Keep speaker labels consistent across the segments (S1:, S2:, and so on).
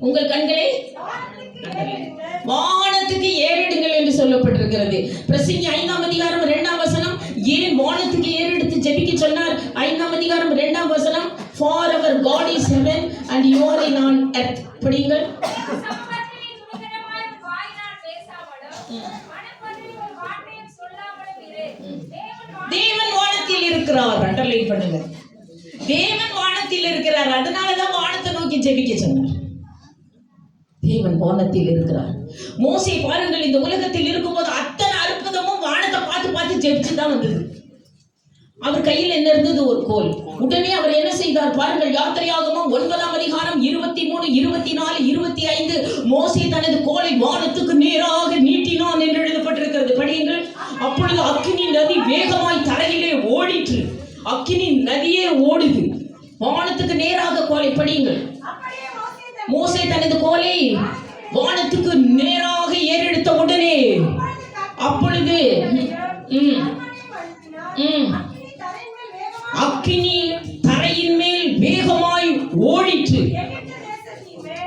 S1: உங்கள் கண்களை வானத்துக்கு ஏறெடுங்கள் என்று சொல்லப்பட்டிருக்கிறது. பிரசங்கி 5ஆம் அதிகாரம் 2ஆம் வசனம். ஏன் வானத்துக்கு ஏறெடுத்து ஜெபிக்க சொன்னார்? 5ஆம் அதிகாரம் 2ஆம் வசனம். For our God is heaven and you are in on earth. படிங்கள். தேவன் வானத்தில் இருக்கிறார். அண்டர்லைன் பண்ணுங்க. தேவன் வானத்தில் இருக்கிறார். அதனாலதான் வானத்தை நோக்கி ஜெபிக்க சொன்னார். தேவன் வானத்தில் இருக்கிறார். மோசே பாருங்கள், இந்த உலகத்தில் இருக்கும்போது அத்தனை அற்புதமும் வானத்தை பார்த்து பார்த்து ஜெபிச்சுதான் வந்தது. அவர் கையில் என்ன இருந்தது? ஒரு கோல். உடனே அவர் என்ன செய்தார் பாருங்கள். யாத்திரையாகமம் 9ஆம் அதிகாரம் 23, 24, 25. மோசே தனது கோலை வானத்துக்கு நேராக நீட்டினான் என்று எழுதப்பட்டிருக்கிறது. படியுங்கள். அப்பொழுது அக்கினி நதி வேகமாய் தரையிலே ஓடிற்று. அக்கினி நதியே ஓடுது. வானத்துக்கு நேராக கோலை. படியுங்கள். மோசே தனது கோலை வானத்துக்கு நேராக ஏறெடுத்த உடனே அப்பொழுது அக்கினி தரையின் மேல் வேகமாய் ஓடிற்று.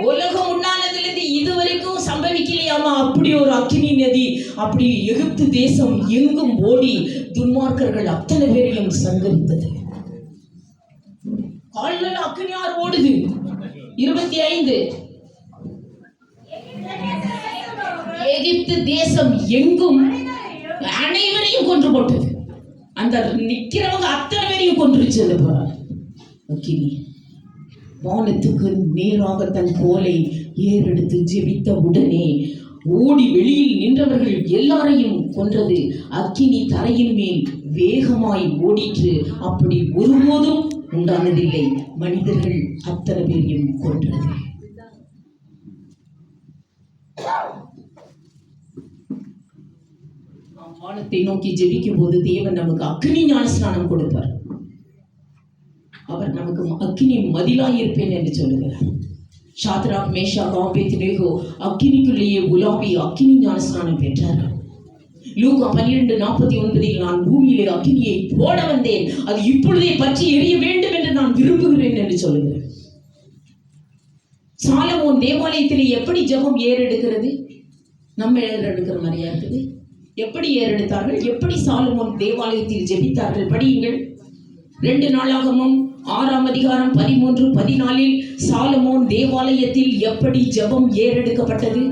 S1: உலகம் உண்டானதிலிருந்து இதுவரைக்கும் சம்பவிக்கலையாமா அப்படி ஒரு அக்கினி நதி. அப்படி எகிப்து தேசம் எங்கும் ஓடி துன்மார்க்கர்கள் அத்தனை பேரையும் சங்கரித்தது. கால்கள் அக்கினியார் ஓடுது. 25. எகிப்து தேசம் எங்கும் அனைவரையும் கொன்று போட்டது. அந்த நிக்கிறவங்க அத்தனை பேரையும் கொன்றுச்சு. அக்கினி வானத்துக்கு நேராக தன் கோலை ஏறெடுத்து ஜெபித்த உடனே ஓடி வெளியில் நின்றவர்கள் எல்லாரையும் கொன்றது. அக்கினி தரையின் மேல் வேகமாய் ஓடிற்று. அப்படி ஒருபோதும் உண்டானதில்லை. மனிதர்கள் அத்தனை பேரையும் கொன்றது. வானத்தை நோக்கி ஜெபிக்கும் போது தேவன் நமக்கு அக்கினி ஞானஸ்நானம் கொடுப்பார். அவர் நமக்கு அக்கினி மதிலாய் இருப்பேன் என்று சொல்லுகிறார். சாத்ராக், மேஷாக், ஆபேத்நேகோ அக்கினிக்குள்ளேயே உலாவி அக்கினி ஞானஸ்நானம் பெற்றார்கள். லூக்கா 12:49 நான் பூமியிலே அக்கினியை போட வந்தேன், அது இப்பொழுதே பற்றி எரிய வேண்டும் என்று நான் விரும்புகிறேன் என்று சொல்லுகிறேன். சாலமோன் தேவாலயத்திலே எப்படி ஜெபம் ஏறெடுக்கிறது? நம்ம ஏறெடுக்கிற மாதிரியா இருக்குது? எப்படி ஏறெடுத்தார்கள்? எப்படி சாலமோன் தேவாலயத்தில் ஜெபித்தார்கள்? படியுங்கள். 2 நாளாகமம் 6ஆம் அதிகாரம் 13, 14. சாலமோன் தேவாலயத்தில் எப்படி ஜெபம் ஏறெடுக்கப்பட்டது?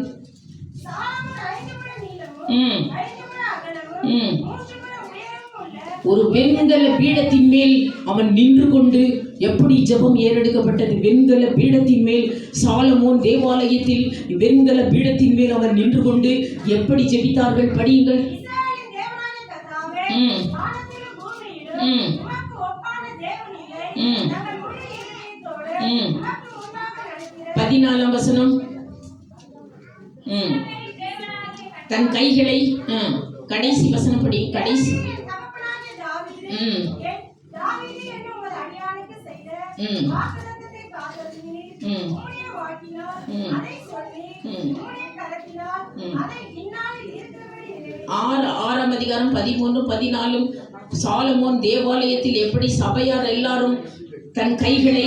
S1: ஒரு வெண்கல பீடத்தின் மேல் அவன் நின்று கொண்டு எப்படி ஜெபம் ஏறெடுக்கப்பட்டது? வெண்கல பீடத்தின் மேல் சாலமோன் தேவாலயத்தில் வெண்கல பீடத்தின் மேல் அவன் நின்று கொண்டு எப்படி ஜெபித்தார்கள்? படியுங்கள். 14ஆம் வசனம். தன் கைகளை கடைசி வசனம் படி. கடைசி ஆறாம் அதிகாரம் 13, 14. சாலமோன் தேவாலயத்தில் எப்படி சபையார் எல்லாரும் தன் கைகளை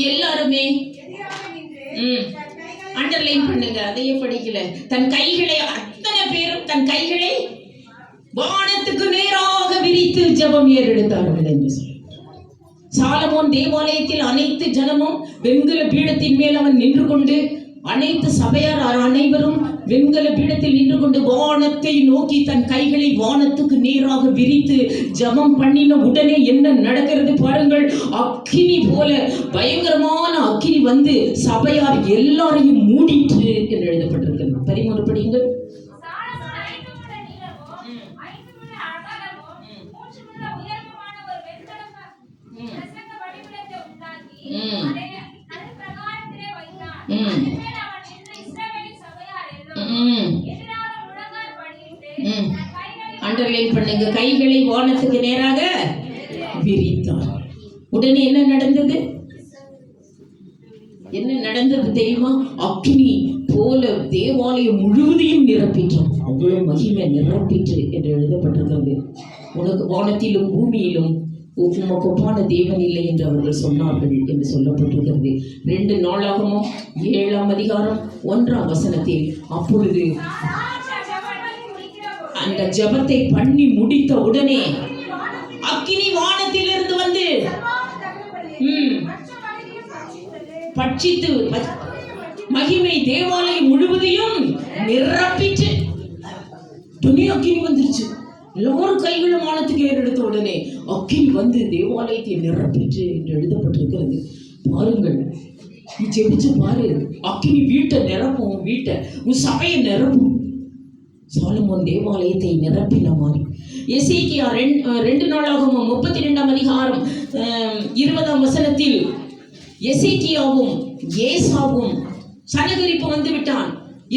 S1: எல்லாருமே அண்டர்லைன் பண்ணுங்க, அதையே படிக்கல. தன் கைகளை அத்தனை பேரும் தன் கைகளை வானத்துக்கு நேராக விரித்து ஜெபம் ஏறெடுத்தார்கள் என்று சொல்லி. சாலமோன் தேவாலயத்தில் அனைத்து ஜனமும் வெண்கல பீடத்தின் மேல் அவன் நின்று கொண்டு, அனைத்து சபையார் அனைவரும் வெண்கல பீடத்தில் நின்று கொண்டு வானத்தை நோக்கி தன் கைகளை வானத்துக்கு நேராக விரித்து ஜெபம் பண்ணின உடனே என்ன நடக்கிறது பாருங்கள். அக்கினி போல பயங்கரமான அக்கினி வந்து சபையார் எல்லாரையும் மூடிற்று என்று எழுதப்பட்டிருக்கிறது. 13 படியுங்கள். அண்டர்லைன் பண்ணுங்க. கைகளை வானத்துக்கு நேராக விரித்தார். உடனே என்ன நடந்தது? என்ன நடந்தது தெரியுமா? அக்கினி போல தேவாலயம் முழுவதையும் நிரப்பிற்றோம். அவ்வளவு மகிமை நிரப்பிற்று என்று எழுதப்பட்டிருக்கிறது. உனக்கு வானத்திலும் பூமியிலும் உமக்கு ஒப்பான தேவன் இல்லை என்று அவர்கள் சொன்னார்கள் என்று சொல்லப்பட்டிருக்கிறது. 2 நாளாகமும் 7ஆம் அதிகாரம் 1ஆம் வசனத்தில் அப்பொழுது அந்த ஜெபத்தை பண்ணி முடித்த உடனே அக்கினி வானத்திலிருந்து வந்து பட்சித்து மகிமை தேவாலயம் முழுவதையும் நிரப்பிச்சு. அக்கினி வந்துருச்சு. எல்லாரும் கைகளும் வானத்துக்கு ஏறெடுத்த உடனே அக்கினி வந்து தேவாலயத்தை நிரப்பிச்சு என்று எழுதப்பட்டிருக்கிறது. பாருங்கள், நீ ஜெபிச்சு பாரு, அக்கினி வீட்டை நிரப்பும், வீட்டை உன் சபையை நிரப்பும். சாலமோன் தேவாலயத்தை நிரப்பின மாதிரி. எசேக்கியா 2 நாளாகமும் 32ஆம் அதிகாரம் 20ஆம் வசனத்தில் எசேக்கியாவும் ஏசாவும் சனகரிப்பு வந்து விட்டான்,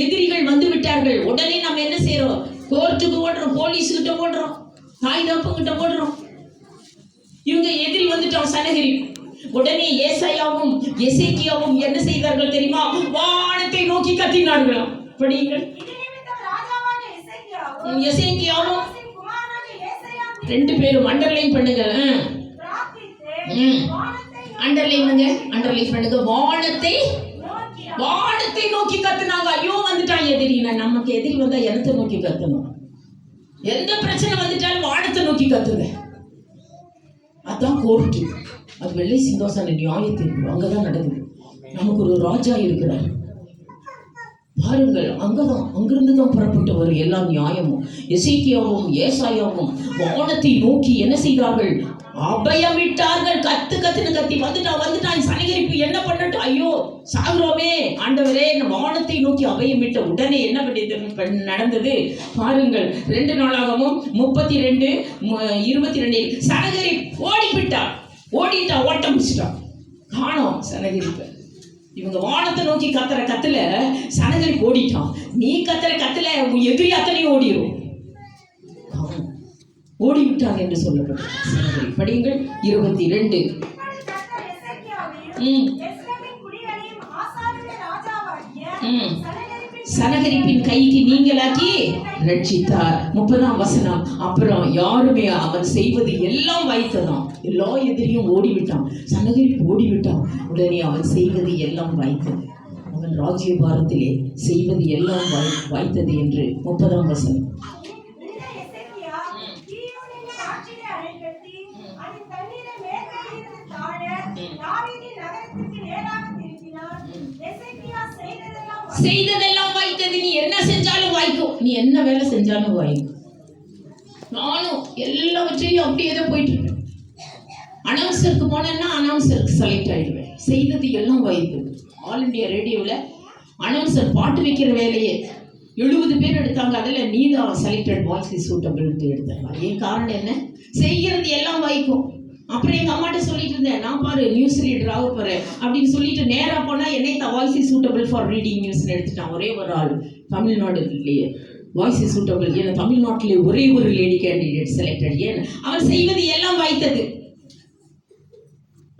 S1: எதிரிகள் வந்து விட்டார்கள். உடனே நம்ம என்ன செய்யறோம்? கோர்ட்டுக்கு ஓடுறோம், போலீஸ்கிட்ட ஓடுறோம், தாய் தப்புங்கிட்ட ஓடுறோம். இவங்க எதிரி வந்துட்டோம், சனகரிப்பு. உடனே ஏசாயாவும் எசேக்கியாவும் என்ன செய்தார்கள் தெரியுமா? வானத்தை நோக்கி கத்தினார்களாம். படியுங்கள். எசேக்கியாவும் 2 பேரும் அண்டர்லைன் பண்ணுங்க, அண்டர்லைன் பண்ணுங்க. வானத்தை நோக்கி கத்துனாங்க. ஐயோ வந்துட்டான் எதிரி. நமக்கு எதிரி வந்தா இடத்தை நோக்கி கத்தணும். எந்த பிரச்சனை வந்துட்டாலும் வானத்தை நோக்கி கத்துங்க. அதான் கோர்ட்டு. அது வெள்ளை சிங்காசன நியாயத்தீர்ப்பு அங்கதான் நடக்குது. நமக்கு ஒரு ராஜா இருக்கிறார் பாருங்கள். அங்கிருந்து தான் புறப்பட்டு வரும் எல்லா நியாயமும். எசேக்கியாவும் ஏசாயாவும் வானத்தை நோக்கி என்ன செய்தார்கள்? அபயமிட்டார்கள். கத்துன்னு கத்தி வந்துட்டான் சனகரிப்பு. என்ன பண்ணட்டும்? ஐயோ சாகுறோமே ஆண்டவரே. வானத்தை நோக்கி அபயமிட்ட உடனே என்ன நடந்தது பாருங்கள். 2 நாளாகவும் 32:22 சனகரிப்பு ஓடிட்டா ஓட்டம் முடிச்சிட்டான். காணோம் சனகரிப்பு. இவங்க வானத்தை நோக்கி கத்துல சனகரிப்பு ஓடிட்டான். நீ கத்துல எதிரி அத்தனையும் ஓடிடும். ஓடிவிட்டான் என்று சொல்லப்பட்டது. படியுங்கள் 22. சனகரிப்பின் கைக்கு நீங்களாக்கி ரட்சித்தார். 30ஆம் வசனம். அப்புறம் யாருமே அவன் செய்வது எல்லாம் வாய்த்ததான். எல்லா எதிரியும் ஓடிவிட்டான். சனகரிப்பு ஓடிவிட்டான். உடனே அவன் செய்வது எல்லாம் வாய்த்தது. அவன் ராஜ்யபாரத்திலே செய்வது எல்லாம் வாய்த்தது என்று 30ஆம் வசனம். செய்ததெல்லாம் வாய்த்தது. நீ என்ன செஞ்சாலும் வாய்க்கும். நீ என்ன வேலை செஞ்சாலும் வாய்க்கும். நானும் எல்லாவற்றையும் அப்படியே தான் போயிட்டு இருக்கேன். அனௌன்சருக்கு போனேன்னா அனௌன்சருக்கு செலக்ட் ஆயிடுவேன். செய்தது எல்லாம் வாய்த்தது. ஆல் இண்டியா ரேடியோவில் அனௌன்சர் பாட்டு வைக்கிற வேலையே 70 பேர் எடுத்தாங்க. அதில் நீ தான் செலக்டட் வாய்ஸ் சூட்டபிள் எடுத்தாங்க. ஏன் காரணம் என்ன? செய்கிறது எல்லாம் வாய்க்கும். அப்புறம் எங்கள் அம்மாட்ட சொல்லிட்டு இருந்தேன், நான் பாரு நியூஸ் ரீடர் ஆக போகிறேன் அப்படின்னு சொல்லிட்டு நேராக போனால் என்னை voice is suitable for reading நியூஸ்ன்னு எடுத்துட்டான். ஒரே ஒரு ஆள் தமிழ்நாடுலேயே வாய்ஸ் இஸ் சூட்டபிள். ஏன்னா தமிழ்நாட்டிலே ஒரே ஒரு லேடி கேண்டிடேட் செலக்டட். ஏன்? அவன் செய்வது எல்லாம் வாய்த்தது.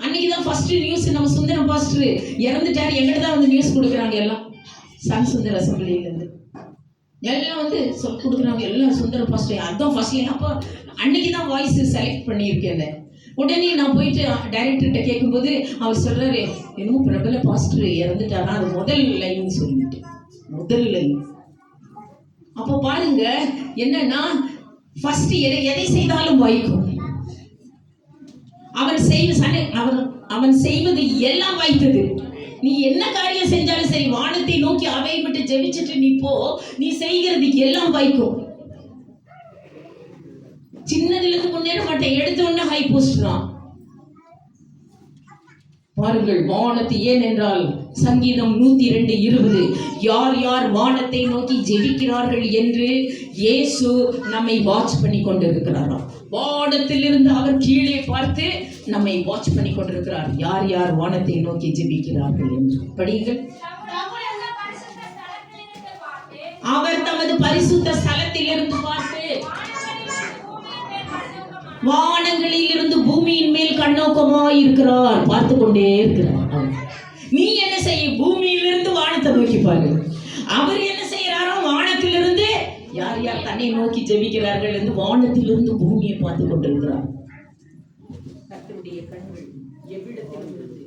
S1: அன்னைக்கு தான் ஃபர்ஸ்ட் நியூஸ் நம்ம சுந்தரம் பாஸ்டர் இறந்துட்டாரு. எங்கிட்ட தான் வந்து நியூஸ் கொடுக்குறாங்க எல்லாம். சன் சுந்தர் அசம்பிளியிலேருந்து எல்லாம் வந்து கொடுக்குறாங்க. எல்லாம் சுந்தரம் பாஸ்டர் அதுதான் ஃபர்ஸ்ட்லேயே. அப்போ அன்னைக்கு தான் வாய்ஸ் செலக்ட் பண்ணியிருக்கேன். உடனே நான் போயிட்டு டைரக்டர்கிட்ட கேட்கும்போது அவர் சொல்றாரு, என்னமோ பிரபல பாஸ்டர் இறந்துட்டாரா, அது முதல் லைன் சொல்லிட்டு. முதல் லைன். அப்போ பாருங்க என்னன்னா, ஃபர்ஸ்ட் எதை செய்தாலும் வாய்க்கும். அவன் செய்வது எல்லாம் வாய்த்தது. நீ என்ன காரியம் செஞ்சாலும் சரி, வானத்தை நோக்கி அவையப்பட்டு ஜெபிச்சுட்டு நீ போ, நீ செய்கிறது எல்லாம் வாய்க்கும். சின்னதிலிருந்து முன்னேற மாட்டேன். எடுத்த உடனே ஹை போஸ்ட் தான். பாருங்கள் வானத்தை. ஏனென்றால் சங்கீதம் 102:20 யார் யார் வானத்தை நோக்கி ஜெபிக்கிறார்கள் என்று இயேசு நம்மை வாட்ச் பண்ணி கொண்டிருக்கிறாராம். வானத்திலிருந்து அவர் கீழே பார்த்து நம்மை வாட்ச் பண்ணி கொண்டிருக்கிறார். யார் யார் வானத்தை நோக்கி ஜெபிக்கிறார்கள் என்று படியுங்கள். அவர் தமது பரிசுத்த ஸ்தலத்தில் இருந்து பார்த்து வானங்களில் இருந்து பூமியின் மேல் கண்ணோக்கமாய் இருக்கிறார். பார்த்து கொண்டே இருக்கிறார். நீ என்ன செய்ய? பூமியிலிருந்து வானத்தை நோக்கி பாரு. அவர் என்ன செய்யறாரோ வானத்திலிருந்து யார் யார் தன்னை நோக்கி ஜெபிக்கிறார்கள் என்று வானத்திலிருந்து பூமியை பார்த்து கொண்டிருக்கிறார். கர்த்தருடைய கண்கள் எவ்விடத்திலும் இருந்து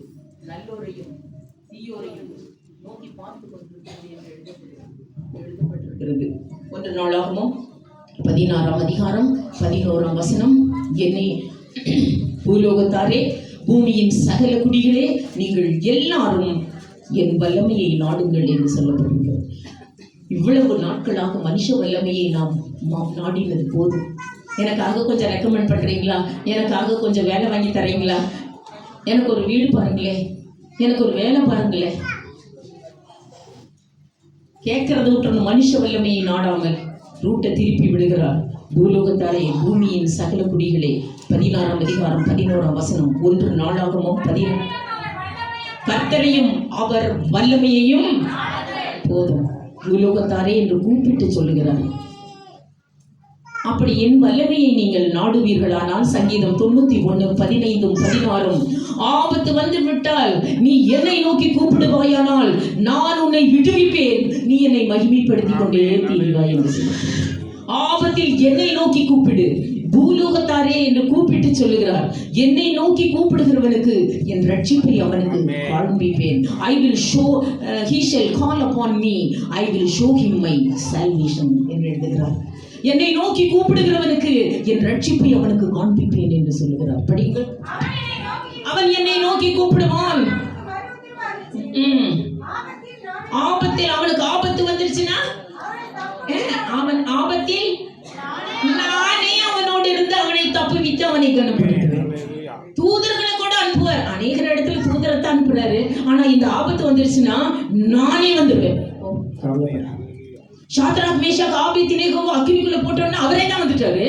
S1: நல்லோரையும் தீயோரையும் நோக்கி பார்த்து கொண்டிருக்கிறது என்று எழுதப்பட்டிருக்கிறது. 1 நாளாகமம் 16ஆம் அதிகாரம் 11ஆம் வசனம். என்னை பூலோகத்தாரே, பூமியின் சகல குடிகளே, நீங்கள் எல்லாரும் என் வல்லமையை நாடுங்கள் என்று சொல்லப்படுகிறது. இவ்வளவு நாட்களாக மனுஷ வல்லமையை நாம் நாடினது போதும். எனக்காக கொஞ்சம் ரெக்கமெண்ட் பண்றீங்களா? எனக்காக கொஞ்சம் வேலை வாங்கி தரீங்களா? எனக்கு ஒரு வீடு பாருங்களேன், எனக்கு ஒரு வேலை பாருங்களேன். கேட்கறது விட்டுறணும். மனுஷ வல்லமையை நாடாமல் ரூட்டை திருப்பி விடுகிறார். பூலோகத்தாரே, பூமியின் சகல குடிகளே, 16ஆம் அதிகாரம் 11ஆம் வசனம். 1 நாளாகமம் 11. கர்த்தரையும் அவர் வல்லமையையும் போதும். பூலோகத்தாரே என்று கூப்பிட்டு சொல்லுகிறார். அப்படி என் வல்லமையை நீங்கள் நாடுவீர்களானால், சங்கீதம் 91:15-16, ஆபத்து வந்து விட்டால் நீ என்னை நோக்கி கூப்பிடுவாயானால் நான் உன்னை விடுவிப்பேன், நீ என்னை மகிமைப்படுத்திக் கொண்டே தீர்வாய் என்று சொல்லுகிறார். ஆபத்தில் என்னை நோக்கி கூப்பிடு. பூலோகத்தாரே என்று கூப்பிட்டு சொல்லுகிறார். என்னை நோக்கி கூப்பிடுகிறவனுக்கு என் ரட்சிப்பை அவனுக்கு காண்பிப்பேன். I will show, he shall call upon me, I will show him my salvation என்று எழுதுகிறார். என்னை நோக்கி கூப்பிடுகிறவனுக்கு என் ரட்சிப்பை அவனுக்கு காண்பிப்பேன் என்று சொல்லுகிறார். படிங்கள். அவன் என்னை நோக்கி கூப்பிடுவான். ஆபத்தில் அவனுக்கு ஆபத்து வந்துருச்சுன்னா, அவன் ஆபத்தில் நானே அவனோடு இருந்து அவனை தப்புவித்து அவனை கனப்படுத்துவேன். தூதர்களை கூட அனுப்புவார். அநேக இடத்துல தூதரத்தை அனுப்புறாரு. ஆனா இந்த ஆபத்து வந்துருச்சுன்னா நானே வந்துடுவேன். சாத்ராக், மேஷாக், ஆபேத்நேகோவை அக்கினிக்குள்ள போட்டோன்னா அவரே தான் வந்துட்டாரு.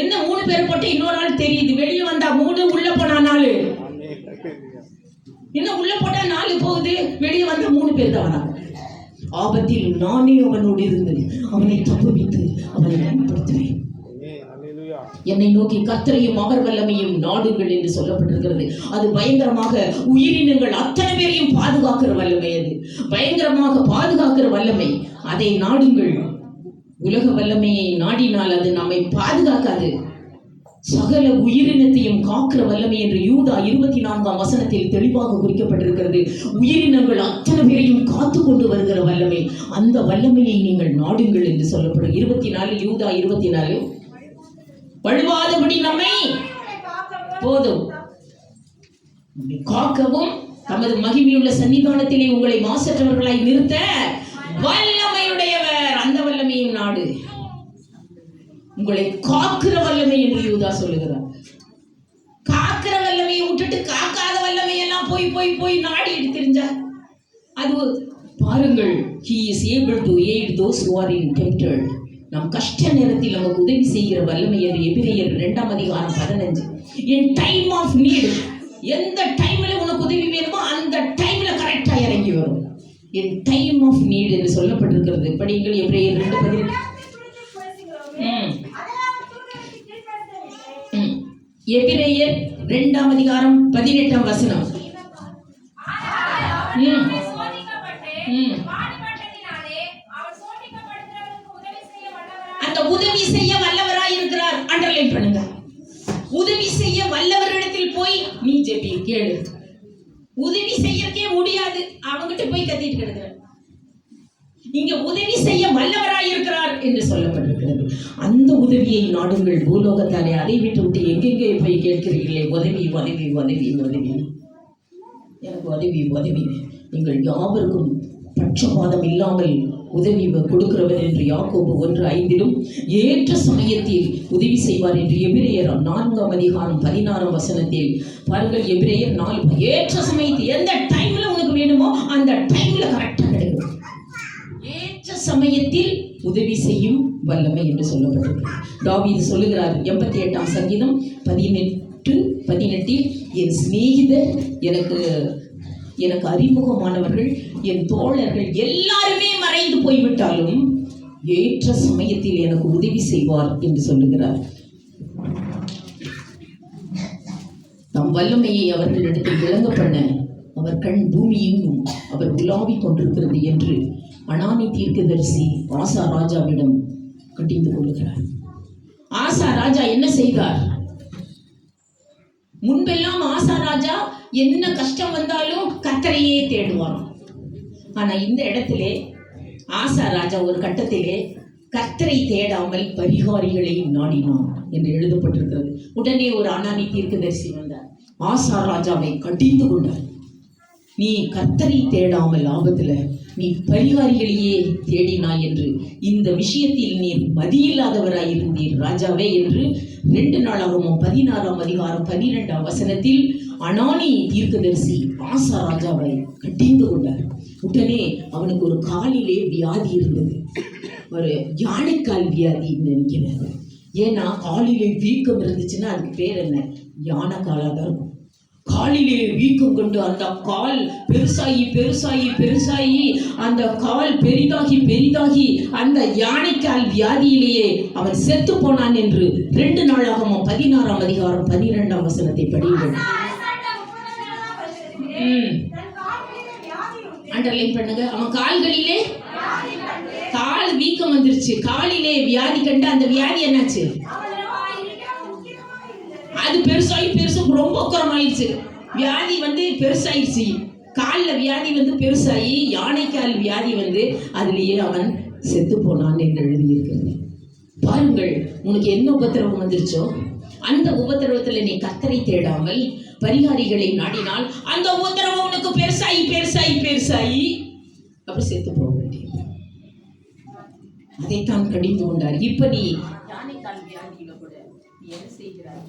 S1: என்ன 3 பேர் போட்டு இன்னொரு ஆள் தெரியுது. வெளியே வந்தா 3, உள்ள போனா 4. இன்னும் உள்ள போட்டா 4 போகுது, வெளியே வந்தா 3 பேர் தான் வராங்க. ஆபத்தில் நானே அவனோடு இருந்து அவனை தப்புவித்து அவனை பயன்படுத்துவேன். என்னை நோக்கி கர்த்தரையும் அவர் வல்லமையும் நாடுங்கள் என்று சொல்லப்பட்டிருக்கிறது. அது பயங்கரமாக உயிரினங்கள் அத்தனை பேரையும் பாதுகாக்கிற வல்லமை. அது பயங்கரமாக பாதுகாக்கிற வல்லமை. அதை நாடுங்கள். உலக வல்லமையை நாடினால் அது நம்மை பாதுகாக்காது. சகல உயிரினத்தையும் காக்கிற வல்லமை என்று யூதா 24ஆம் வசனத்தில் தெளிவாக குறிக்கப்பட்டிருக்கிறது. உயிரினங்கள் அத்தனை பேரையும் காத்து கொண்டு வருகிற வல்லமை, அந்த வல்லமையை நீங்கள் நாடுங்கள் என்று சொல்லப்படும். 24 யூதா 24. வழுவாதபடி நம்மை போதும் காக்கவும் தமது மகிமையுள்ள சன்னிதானத்திலே உங்களை மாசற்றவர்களாய் நிறுத்த வல்லமையுடையவர். அந்த வல்லமையும் நாடு. உங்களை காக்கிற வல்லமை என்று யூதா சொல்லுகிறார். காக்கிற வல்லமையை விட்டுட்டு காக்காத வல்லமையெல்லாம் போய் போய் போய் நாடி எடுத்திருந்தா அது பாருங்கள். he is able to aid those who are in tempted. நம் கஷ்ட நேரத்தில் நமக்கு உதவி செய்கிற வல்லமை என்று எபிரேயர் 2ஆம் அதிகாரம் 15. in time of need, எந்த டைம்ல உனக்கு உதவி வேணுமோ அந்த டைம்ல கரெக்டா இறங்கி வரும். in time of need என்று சொல்லப்பட்டிருக்கிறது. படிங்கள் எபிரேயர் 2:18. எபிரேயர் 2ஆம் அதிகாரம் 18ஆம் வசனம். அந்த உதவி செய்ய வல்லவராய் இருக்கிறார். அண்டர்லைன் பண்ணுங்க. உதவி செய்ய வல்லவரிடத்தில் போய் நீ ஜெபி கேளு. உதவி செய்யறக்கே முடியாது, அவங்கிட்ட போய் கத்திட்டு கிடக்குற. இங்க உதவி செய்ய வல்லவராய் இருக்கிறார் என்று சொல்லப்பட்டிருக்கிறது. அந்த உதவியை நாடுங்கள். பூலோகத்தாலே அதை விட்டு விட்டு எங்கெங்கே போய் கேட்கிறீர்களே, உதவி உதவி உதவி உதவி, எனக்கு உதவி உதவி. நீங்கள் யாவருக்கும் பட்சபாதம் இல்லாமல் உதவி கொடுக்கிறவர் என்று யாக்கோபு 1:5 ஏற்ற சமயத்தில் உதவி செய்வார் என்று எபிரேயர் 4ஆம் அதிகாரம் 16ஆம் வசனத்தில் பாருங்கள். எபிரேயர் 4 ஏற்ற சமயத்தில் எந்த டைம்ல உனக்கு வேணுமோ அந்த டைம்ல கரெக்டா கிடைக்கும். ஏற்ற சமயத்தில் உதவி செய்யும் வல்லமை என்று சொல்லப்பட்டிருக்கிறது. தாவீது சொல்லுகிறார் 88ஆம் சங்கீதம் 18 என் சிநேகிதர், எனக்கு அறிமுகமானவர்கள், என் தோழர்கள் எல்லாருமே மறைந்து போய்விட்டாலும் ஏற்ற சமயத்தில் எனக்கு உதவி செய்வார் என்று சொல்லுகிறார். தம் வல்லமையை அவர்களிடத்தில் விளங்க பண்ண அவர் கண் பூமியெங்கும் அவர் உலாவிக் கொண்டிருக்கிறது என்று அனானி தீர்க்கதரிசி ஆசா ராஜாவிடம் கட்டிந்து கொள்ளுகிறார். ஆசா ராஜா என்ன செய்தார்? முன்பெல்லாம் ஆசா ராஜா என்ன கஷ்டம் வந்தாலும் கர்த்தரையே தேடுவான். ஆனா இந்த இடத்திலே ஆசா ராஜா ஒரு கட்டத்திலே கர்த்தரை தேடாமல் பரிகாரிகளை நாடினான் என்று எழுதப்பட்டிருக்கிறது. உடனே ஒரு அனானி தீர்க்கதரிசி வந்தார், ஆசா ராஜாவை கடிந்து கொண்டார். நீ கர்த்தரை தேடாமல் ஆபத்துல நீ பரிகாரிகளையே தேடினாய் என்று, இந்த விஷயத்தில் நீர் மதியில்லாதவராய் இருந்தீர் ராஜாவே என்று 2 நாளாகமம் 16ஆம் அதிகாரம் 12ஆம் வசனத்தில் அனானி தீர்க்கதரிசி ஆசா ராஜாவை கடிந்து கொண்டார். உடனே அவனுக்கு ஒரு காலிலே வியாதி இருந்தது, ஒரு யானைக்கால் வியாதி நினைக்கிறார். ஏன்னா காலிலே வீக்கம் இருந்துச்சுன்னா அதுக்கு பேர் என்ன? யானைக்காலாக தான் இருக்கும். காலிலே வீக்கம் கொண்டு அந்த கால் பெருசாகி பெருசாகி பெருசாகி அந்த கால் பெரிதாகி பெரிதாகி அந்த யானைக்கால் வியாதியிலேயே அவன் செத்து போனான் என்று 2 நாளாகமம் 16ஆம் அதிகாரம் 12ஆம் வசனத்தை படியுங்கள். அண்டர்லைன் பண்ணுங்க. அவன் கால்களிலே கால் வீக்கம் வந்துருச்சு, காலிலே வியாதி கண்டு அந்த வியாதி என்னாச்சு? அது பெருசாகி ரொம்ப உக்கரமாயிடுச்சு. வியாதி பெருசாயிடுச்சு, காலில் வியாதி பெருசாகி யானைக்கால் வியாதி அதுலேயே அவன் செத்து போனான் என்று எழுதியிருக்கிறது. பாருங்கள், உனக்கு என்ன உபத்திரவம் வந்துருச்சோ அந்த உபத்திரவத்தில் நீ கர்த்தரை தேடாமல் பரிகாரிகளை நாடினால் அந்த உபத்திரவம் உனக்கு பெருசாகி பெருசாகி பெருசாகி அப்படி செத்து போக வேண்டியது. அதைத்தான் கடிந்து கொண்டார். இப்ப நீ யானைக்கால் வியாதியில கூட நீ என்ன செய்கிறாய்?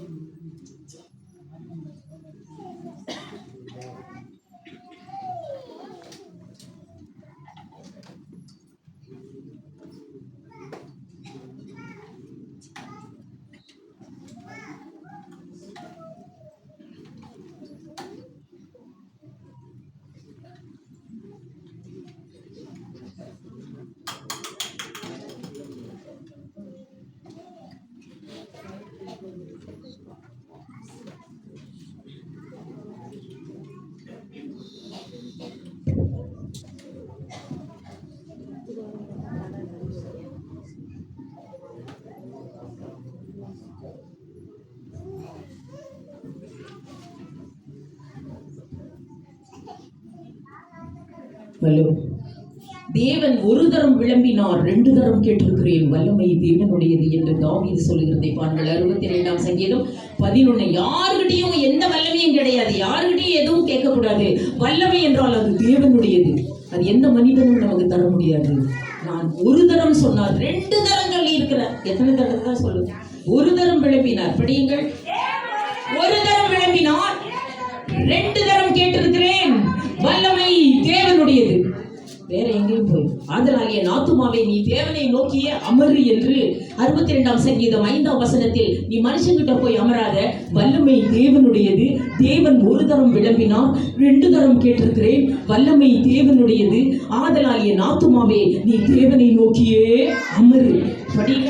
S1: தேவன் ஒரு தரம் விளம்பினார், 2 தரம் கேட்டிருக்கிறேன், வல்லமை தேவனுடையது என்று தாவீது சொல்லுகிறதை பாருங்கள். 62ஆம் சங்கீதம் 11. யாருகிட்டையும் எந்த வல்லமையும் கிடையாது, யாருகிட்டையும் எதுவும் கேட்கக்கூடாது. வல்லமை என்றால் அது தேவனுடையது, அது எந்த மனிதனும் நமக்கு தர முடியாது. நான் ஒரு தரம் சொன்னார், 2 தரம் சொல்லி இருக்கிறார். எத்தனை தடவை தான் சொல்லுங்க? ஒரு தரம் விளம்பினார். படியுங்கள். ஒரு தரம் விளம்பினார், 2 தரம் கேட்டிருக்கிறேன், வல்லமை தேவனுடையது. வேற எங்கேயும் போய் ஆதலால் என் ஆத்துமாவை நீ தேவனை நோக்கியே அமரு என்று 62ஆம் சங்கீதம் 5ஆம் வசனத்தில் நீ மனுஷங்கிட்ட போய் அமராத, வல்லமை தேவனுடையது. தேவன் ஒரு தரம் விளம்பினார், 2 தரம் கேட்டிருக்கிறேன், வல்லமை தேவனுடையது. ஆதலால் என் ஆத்துமாவே நீ தேவனை நோக்கியே அமரு. படிங்க.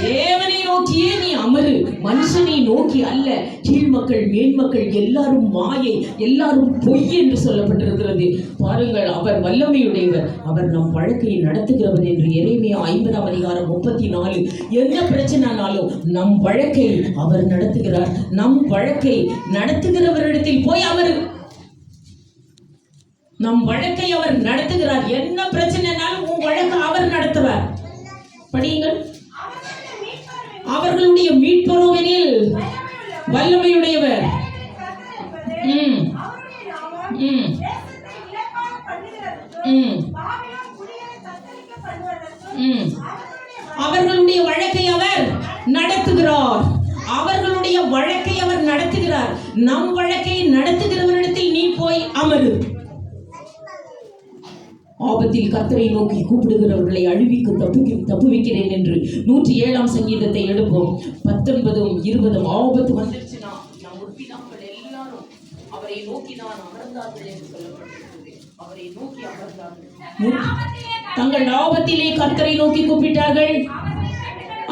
S1: தேவனை நோக்கியே நீ அமரு, மனுஷனை நோக்கி அல்ல. கீழ்மக்கள் மேன்மக்கள் எல்லாரும் மாயை, எல்லாரும் பொய் என்று சொல்லப்பட்டிருக்கிறது. பாருங்கள், அவர் வல்லமையுடையவர், அவர் நம் வழக்கை நடத்துகிறவர் என்று எரேமியா 50ஆம் அதிகாரம் 34. எந்த பிரச்சனைனாலும் நம் வழக்கை அவர் நடத்துகிறார். நம் வழக்கை நடத்துகிறவரிடத்தில் போய் அமரு. நம் வழக்கை அவர் நடத்துகிறார். என்ன பிரச்சனைனாலும் உன் வழக்கை அவர் நடத்துவார். படியுங்கள். அவர்களுடைய மீட்பரோவெனில் வல்லமையுடையவர். அவர்களுடைய வழக்கை அவர் நடத்துகிறார். அவர்களுடைய வழக்கை அவர் நடத்துகிறார். நம் வழக்கை நடத்துகிறவரிடத்தில் நீ போய் அமரு. ஆபத்தில் கர்த்தரை நோக்கி கூப்பிடுகிறவர்களை அழிவிக்கு தப்புவிக்கிறேன் என்று 107ஆம் சங்கீதத்தை எடுப்போம். 19ம் 20ம் ஆபத்து வந்துருச்சுன்னா நம் முற்பிதாக்கள் எல்லாரும் அவரை நோக்கி தான் அமர்ந்தார்கள் என்று சொல்லப்பட்டிருக்கிறது. அவரை நோக்கி அமர்ந்தார்கள். தங்கள் ஆபத்திலே கர்த்தரை நோக்கி கூப்பிட்டார்கள்.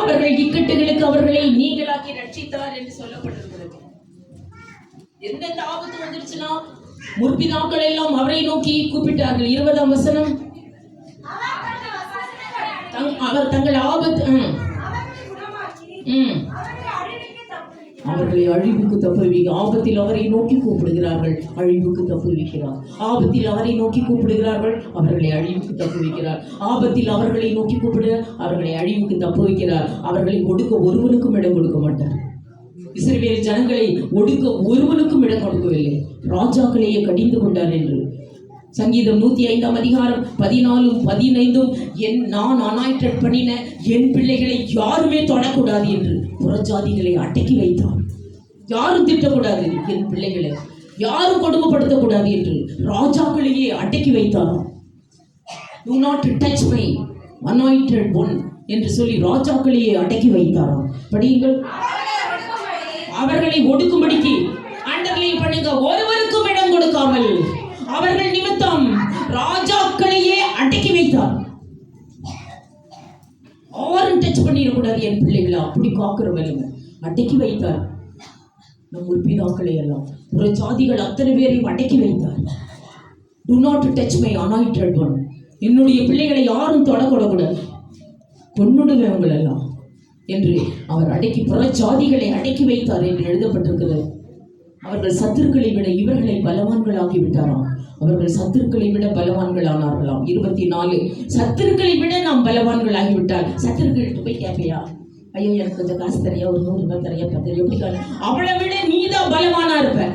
S1: அவர்கள் இக்கட்டுகளுக்கு அவர்களை நீங்களாக்கி ரட்சித்தார் என்று சொல்லப்பட்டிருக்கிறது. எந்தெந்த ஆபத்து வந்துருச்சுன்னா முற்பிதாக்கள் எல்லாம் அவரை நோக்கி கூப்பிட்டார்கள். 20ஆம் வசனம், அவர் தங்கள் ஆபத்து அவர்களை அழிவுக்கு தப்புவிக்க. ஆபத்தில் அவரை நோக்கி கூப்பிடுகிறார்கள், அழிவுக்கு தப்புவிக்கிறார். ஆபத்தில் அவரை நோக்கி கூப்பிடுகிறார்கள், அவர்களை அழிவுக்கு தப்புவிக்கிறார். ஆபத்தில் அவர்களை நோக்கி கூப்பிடு, அவர்களை அழிவுக்கு தப்புவிக்கிறார். அவர்களை ஒடுக்க ஒருவனுக்கும் இடம் கொடுக்க மாட்டார். இஸ்ரவேல் ஜனங்களை ஒடுக்க ஒருவனுக்கும் இடம் கொடுக்கவில்லை. ராஜாக்களையே கடிந்து கொண்டார் என்று சங்கீதம் 105 அதிகாரம் 14 15 நான் அனாயிட்டட் பண்ணின என் பிள்ளைகளை யாருமே தொடக்கூடாது என்று புறஜாதிகளை அடக்கி வைத்தார். யாரும் திட்டக்கூடாது, என் பிள்ளைகளை யாரும் கொடுமைப்படுத்தக்கூடாது என்று ராஜாக்களையே அடக்கி வைத்தாராம். Do not touch my anointed one என்று சொல்லி ராஜாக்களையே அடக்கி வைத்தாராம். படியுங்கள். அவர்களை ஒடுக்கும்படிக்கு அண்டர்லைன் பண்ணுங்க, ஒருவருக்கும் இடம் கொடுக்காமல் அவர்கள் நிமித்தம் ராஜாக்களையே அடக்கி வைத்தார். யாரும் டச் பண்ணிடக்கூடாது என் பிள்ளைகளை, அப்படி காக்கிற வல்லமை அடக்கி வைத்தார். நம் முற்பிதாக்களை எல்லாம் ஒரு ஜாதிகள் அத்தனை பேரையும் அடக்கி வைத்தார். Do not touch my anointed one. என்னுடைய பிள்ளைகளை யாரும் தொடக்கூடாது, கொன்னுடுவேன் உங்களெல்லாம் என்று அவர் அடக்கி புற ஜாதிகளை அடக்கி வைத்தார் என்று எழுதப்பட்டிருக்கிறது. அவர்கள் சத்துருக்களை விட இவர்களை பலவான்களாகி விட்டாராம். அவர்கள் சத்துருக்களை விட பலவான்கள் ஆனார்களாம். 24 சத்துருக்களை விட நாம் பலவான்கள் ஆகிவிட்டார். சத்துருக்கிட்ட போய் கேட்பையா, ஐயோ எனக்கு கொஞ்சம் காசு தரையா, ஒரு 100 ரூபாய் தரையா, 10 எப்படி, அவளை விட நீதான் பலவானா இருப்ப.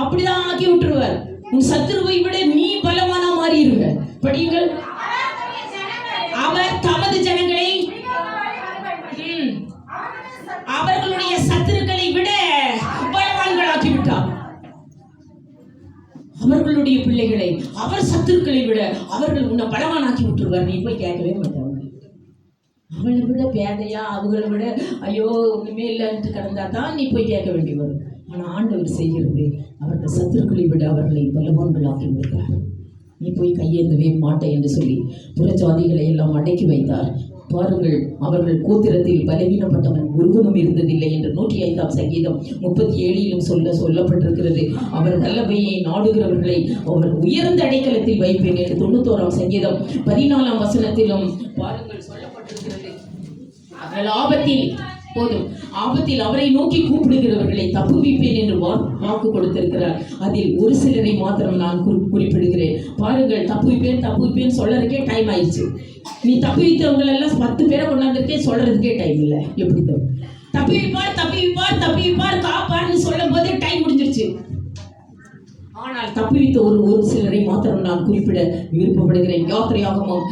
S1: அப்படிதான் ஆக்கி விட்டுருவார். உன் சத்துருவை விட நீ பலவானா மாறிடுவ. படியுங்கள். அவர் தமது ஜனங்களை அவர்களுடைய சத்துருக்களை விட பலவான்களாக்கி விட்டார். அவர்களுடைய பிள்ளைகளை அவர் சத்துருக்களை விட அவர்கள் உன்னை பலவானாக்கி விட்டுருவார். நீ போய் கேட்கவே மாட்டாங்க. அவளை விட பேதையா, அவங்களை விட ஐயோ ஒண்ணுமே இல்லைன்ட்டு கிடந்தா தான் நீ போய் கேட்க வேண்டி வரும். ஆனால் ஆண்டவர் செய்கிறது, அவர்கள் சத்துருக்களை விட அவர்களை பலவான்களாக்கி விட்டார். நீ போய் கையேந்தவே மாட்டேன் என்று சொல்லி புறஜாதிகளை எல்லாம் அடக்கி வைத்தார். பாருங்கள், அவர்கள் கோத்திரத்தில் பலவீனப்பட்டவன் ஒருவனும் இருந்ததில்லை என்று 105 சங்கீதம் 37 சொல்லப்பட்டிருக்கிறது. அவர் வல்லமையை நாடுகிறவர்களை அவர் உயர்ந்த அடைக்கலத்தில் வைப்பேன் என்று 91 சங்கீதம் 14 வசனத்திலும் பாருங்கள் சொல்லப்பட்டிருக்கிறது. அவர்கள் ஆபத்தில் அவரை நோக்கி கூப்பிடுகிறவர்களை தப்புவிப்பேன் என்று வாக்கு கொடுத்திருக்கிறார். அதில் ஒரு சிலரை மாத்திரம் நான் குறிப்பிடுகிறேன். பாருங்கள், தப்புவிப்பேன் சொல்லறதுக்கே டைம் ஆயிடுச்சு. நீ தப்புவித்தவங்க எல்லாம் 10 பேரை கொண்டாந்துருக்கே சொல்றதுக்கே டைம் இல்லை. எப்படி தப்புவிப்பார் காப்பான்னு சொல்லும் போதே டைம் முடிஞ்சிருச்சு. ஆனால் தப்புவித்த ஒரு சிலரை மாத்திரம் நான் குறிப்பிட விருப்பப்படுகிறேன். யாத்திரையாகமம்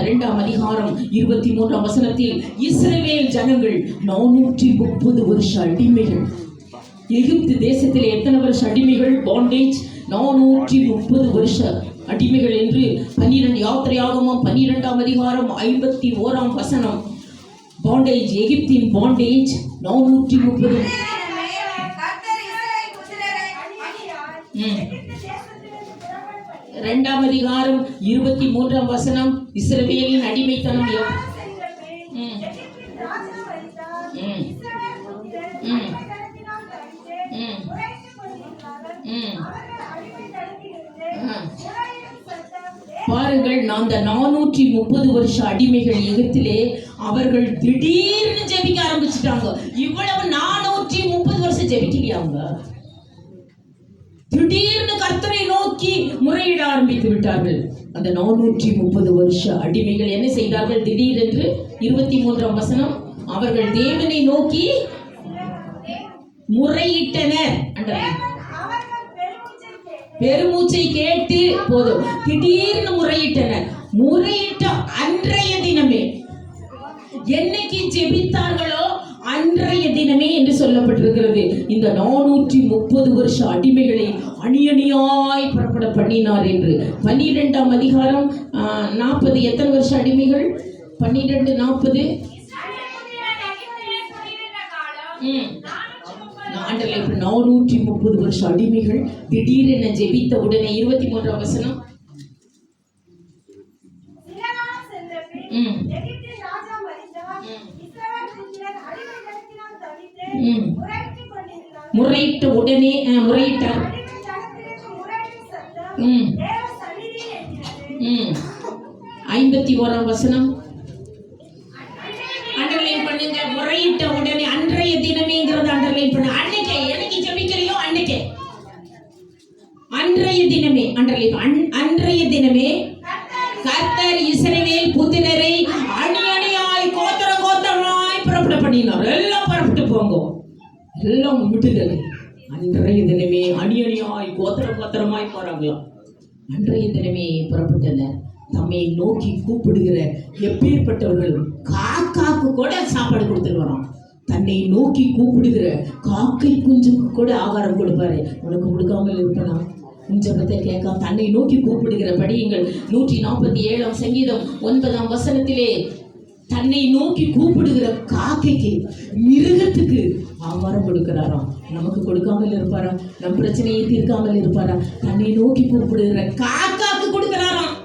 S1: 2 அதிகாரம் 23 வசனத்தில் இஸ்ரவேல் ஜனங்கள் 430 வருஷ அடிமைகள். எகிப்து தேசத்தில் எத்தனை வருஷ அடிமைகள்? பாண்டேஜ் 430 வருஷ அடிமைகள் என்று 12 யாத்திரையாகமம் 12 அதிகாரம் 51 வசனம். பாண்டேஜ், எகிப்தின் பாண்டேஜ் 430. 2 அதிகாரம் 23 வசனம். இஸ்ரவேலின் அடிமைத்தனம். பாருங்கள், அந்த 430 வருஷ அடிமைகள் எகிப்திலே அவர்கள் திடீர்னு ஜெபிக்க ஆரம்பிச்சுட்டாங்க. இவ்வளவு 430 வருஷம் ஜெபிக்கலையா அவங்க? திடீர்னு கர்த்தரை நோக்கி முறையிட ஆரம்பித்து விட்டார்கள். அந்த 430 வருஷ அடிமைகள் என்ன செய்தார்கள்? திடீரென்று 23 வசனம், அவர்கள் தேவனை நோக்கி முறையிட்டனர். பெருமூச்சை கேட்டு போதும், திடீர்னு முறையிட்டனர். முறையிட்ட அன்றைய தினமே, என்னைக்கு ஜெபித்தார்களோ அன்றைய தினமே என்று சொல்லப்பட்டிருக்கிறது. இந்த 430 வருஷ அடிமைகளை அணியணியாய் புறப்பட பண்ணினார் என்று 12 அதிகாரம் 40. எத்தனை வருஷ அடிமைகள்? 12 40. ஆண்டலை 430 வருஷ அடிமைகள் திடீரென ஜெபித்த உடனே 23 வசனம். முறையிட்ட உடனே முறையிட்டார். 51 வசனம். அண்டர்லைன் பண்ணுங்க. முறையிட்ட உடனே அன்றைய தினமேங்கிறத அண்டர்லைன் பண்ண. அன்னைக்கே என்னைக்கு ஜெபிக்கிறியோ அன்னைக்கே, அன்றைய தினமே அண்டர்லைன். அன்றைய தினமே கர்த்தர் இஸ்ரவேல் புத்திரரை அணி அணியாய் கோத்திர கோத்திரமாய் புறப்பட பண்ணினார். எல்லாம் புறப்பட்டு போங்க, எல்லாம் விட்டுதல். அன்றைய தினமே அணி அணியாய் கோத்திர கோத்திரமாய் போறாங்களாம். அன்றைய தினமே புறப்பட்டனர். தம்மை நோக்கி கூப்பிடுகிற எப்பேற்பட்டவர்களும், காக்காக்கு கூட சாப்பாடு கொடுத்துட்டு வரோம். தன்னை நோக்கி கூப்பிடுகிற காக்கை குஞ்சுக்கு கூட ஆகாரம் கொடுப்பாரு. உனக்கு கொடுக்காமல் இருப்பனா? ஜெபத்தை கேட்காம தன்னை நோக்கி கூப்பிடுகிற படியுங்கள். 147 சங்கீதம் 9 வசனத்திலே தன்னை நோக்கி கூப்பிடுகிற காக்கைக்கு, மிருகத்துக்கு ஆகாரம் கொடுக்கிறாராம். நமக்கு கொடுக்காமல் இருப்பாரா? நம் பிரச்சனையை தீர்க்காமல் இருப்பாரா? தன்னை நோக்கி கூப்பிடுகிற காக்காக்கு கொடுக்கிறாராம்.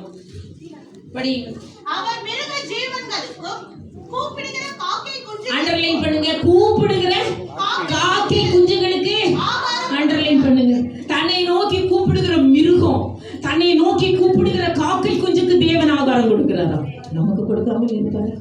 S1: படி.
S2: அவர் மிருக ஜீவன்களுக்கும் கூப்பிடுகிற காக்கை குஞ்சு,
S1: அண்டர்லைன் பண்ணுங்க, கூப்பிடுகிற காக்கை குஞ்சுகளுக்கு அண்டர்லைன் பண்ணுங்க. தன்னை நோக்கி கூப்பிடுகிற மிருகம், தன்னை நோக்கி கூப்பிடுகிற காக்கை குஞ்சுக்கு தேவன் ஆகாரம் கொடுக்கிறாரா? நமக்கு கொடுக்காமல் இருப்பாரு?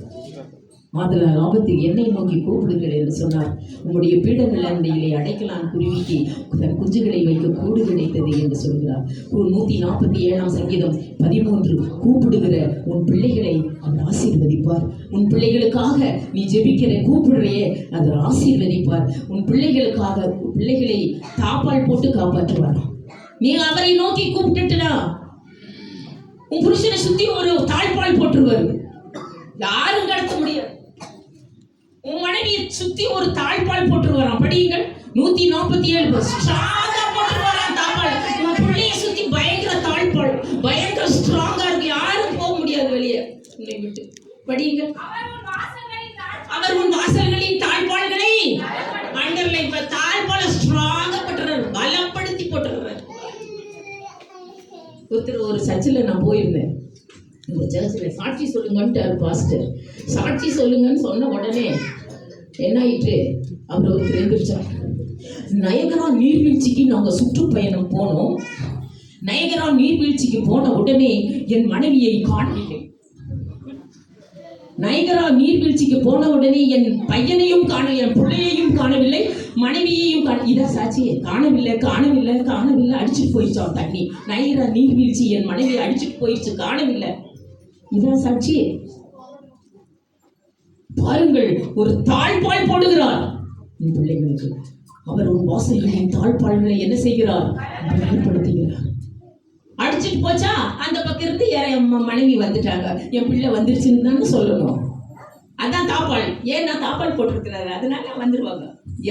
S1: ஆதலால் ஆபத்தில் என்னை நோக்கி கூப்பிடுங்கள் என்று சொன்னார். உங்களுடைய பீடங்கள் அண்டையிலே அடைக்கலான் குருவிக்கு தன் குஞ்சுகளை வைக்க கூடு கிடைத்தது என்று சொல்கிறார். 147 சங்கீதம் 13 கூப்பிடுகிற உன் பிள்ளைகளை அவர் ஆசீர்வதிப்பார். உன் பிள்ளைகளுக்காக நீ ஜெபிக்கிற கூப்பிடுறையே அது ஆசீர்வதிப்பார். உன் பிள்ளைகளுக்காக பிள்ளைகளை தாப்பால் போட்டு காப்பாற்றுவார். நீ அவரை நோக்கி கூப்பிட்டுட்டா உன் புருஷனை சுத்தி ஒரு தாழ்பால் போட்டுருவாரு, யாரும் கடத்த முடியாது. உன் மனைவியை சுத்தி ஒரு தாழ்பால் போட்டுருவாராம். படியுங்கள். 147 ஸ்ட்ராங்கா போட்டுருவாராம் தாழ்பால். உன் பிள்ளைய சுத்தி பயங்கர தாழ்பால், பயங்கர ஸ்ட்ராங்கா இருக்கு, யாரும் போக முடியாது வெளியே உன்னை விட்டு. படியுங்கள். அவர் உன் வாசல்களின் தாழ்பால்களை அண்டர்லைன். இப்ப தாழ்பால ஸ்ட்ராங்கா போட்டுறாரு, பலப்படுத்தி போட்டுறாரு. ஒருத்தர் ஒரு சர்ச்சில் நான் போயிருந்தேன். இந்த சர்ச்சில் சாட்சி சொல்லுங்கன்ட்டு பாஸ்டர் சாட்சி சொல்லுங்கன்னு சொன்ன உடனே என்ன ஆயிட்டு, அவர் ஒருத்தர் எழுந்திரிச்சார். நயகரா நீர்வீழ்ச்சிக்கு நாங்கள் சுற்றுப்பயணம் போனோம். நயகரா நீர்வீழ்ச்சிக்கு போன உடனே என் மனைவியை காணவில்லை. நயகரா நீர்வீழ்ச்சிக்கு போன உடனே என் பையனையும் என் பிள்ளையையும் காணவில்லை, மனைவியையும் இதான் சாட்சி. காணவில்லை காணவில்லை காணவில்லை, அடிச்சுட்டு போயிடுச்சான் தண்ணி. நயகரா நீர்வீழ்ச்சி என் மனைவியை அடிச்சுட்டு போயிடுச்சு, காணவில்லை. இதான் சாட்சி. பாருங்கள், ஒரு தாழ்பால் போடுகிறார் என் பிள்ளைகளுக்கு. அவர் உன் வாசல்களின் தாழ்பால்களை என்ன செய்கிறார்? பயன்படுத்துகிறார். அடிச்சுட்டு போச்சா, அந்த பக்கம் இருந்து என் மனைவி வந்துட்டாங்க, என் பிள்ளை வந்துருச்சுன்னு தானே சொல்லணும். அதான் தாப்பால். ஏன்னா தாப்பால் போட்டிருக்கிறாரு, அதனால வந்துருவாங்க.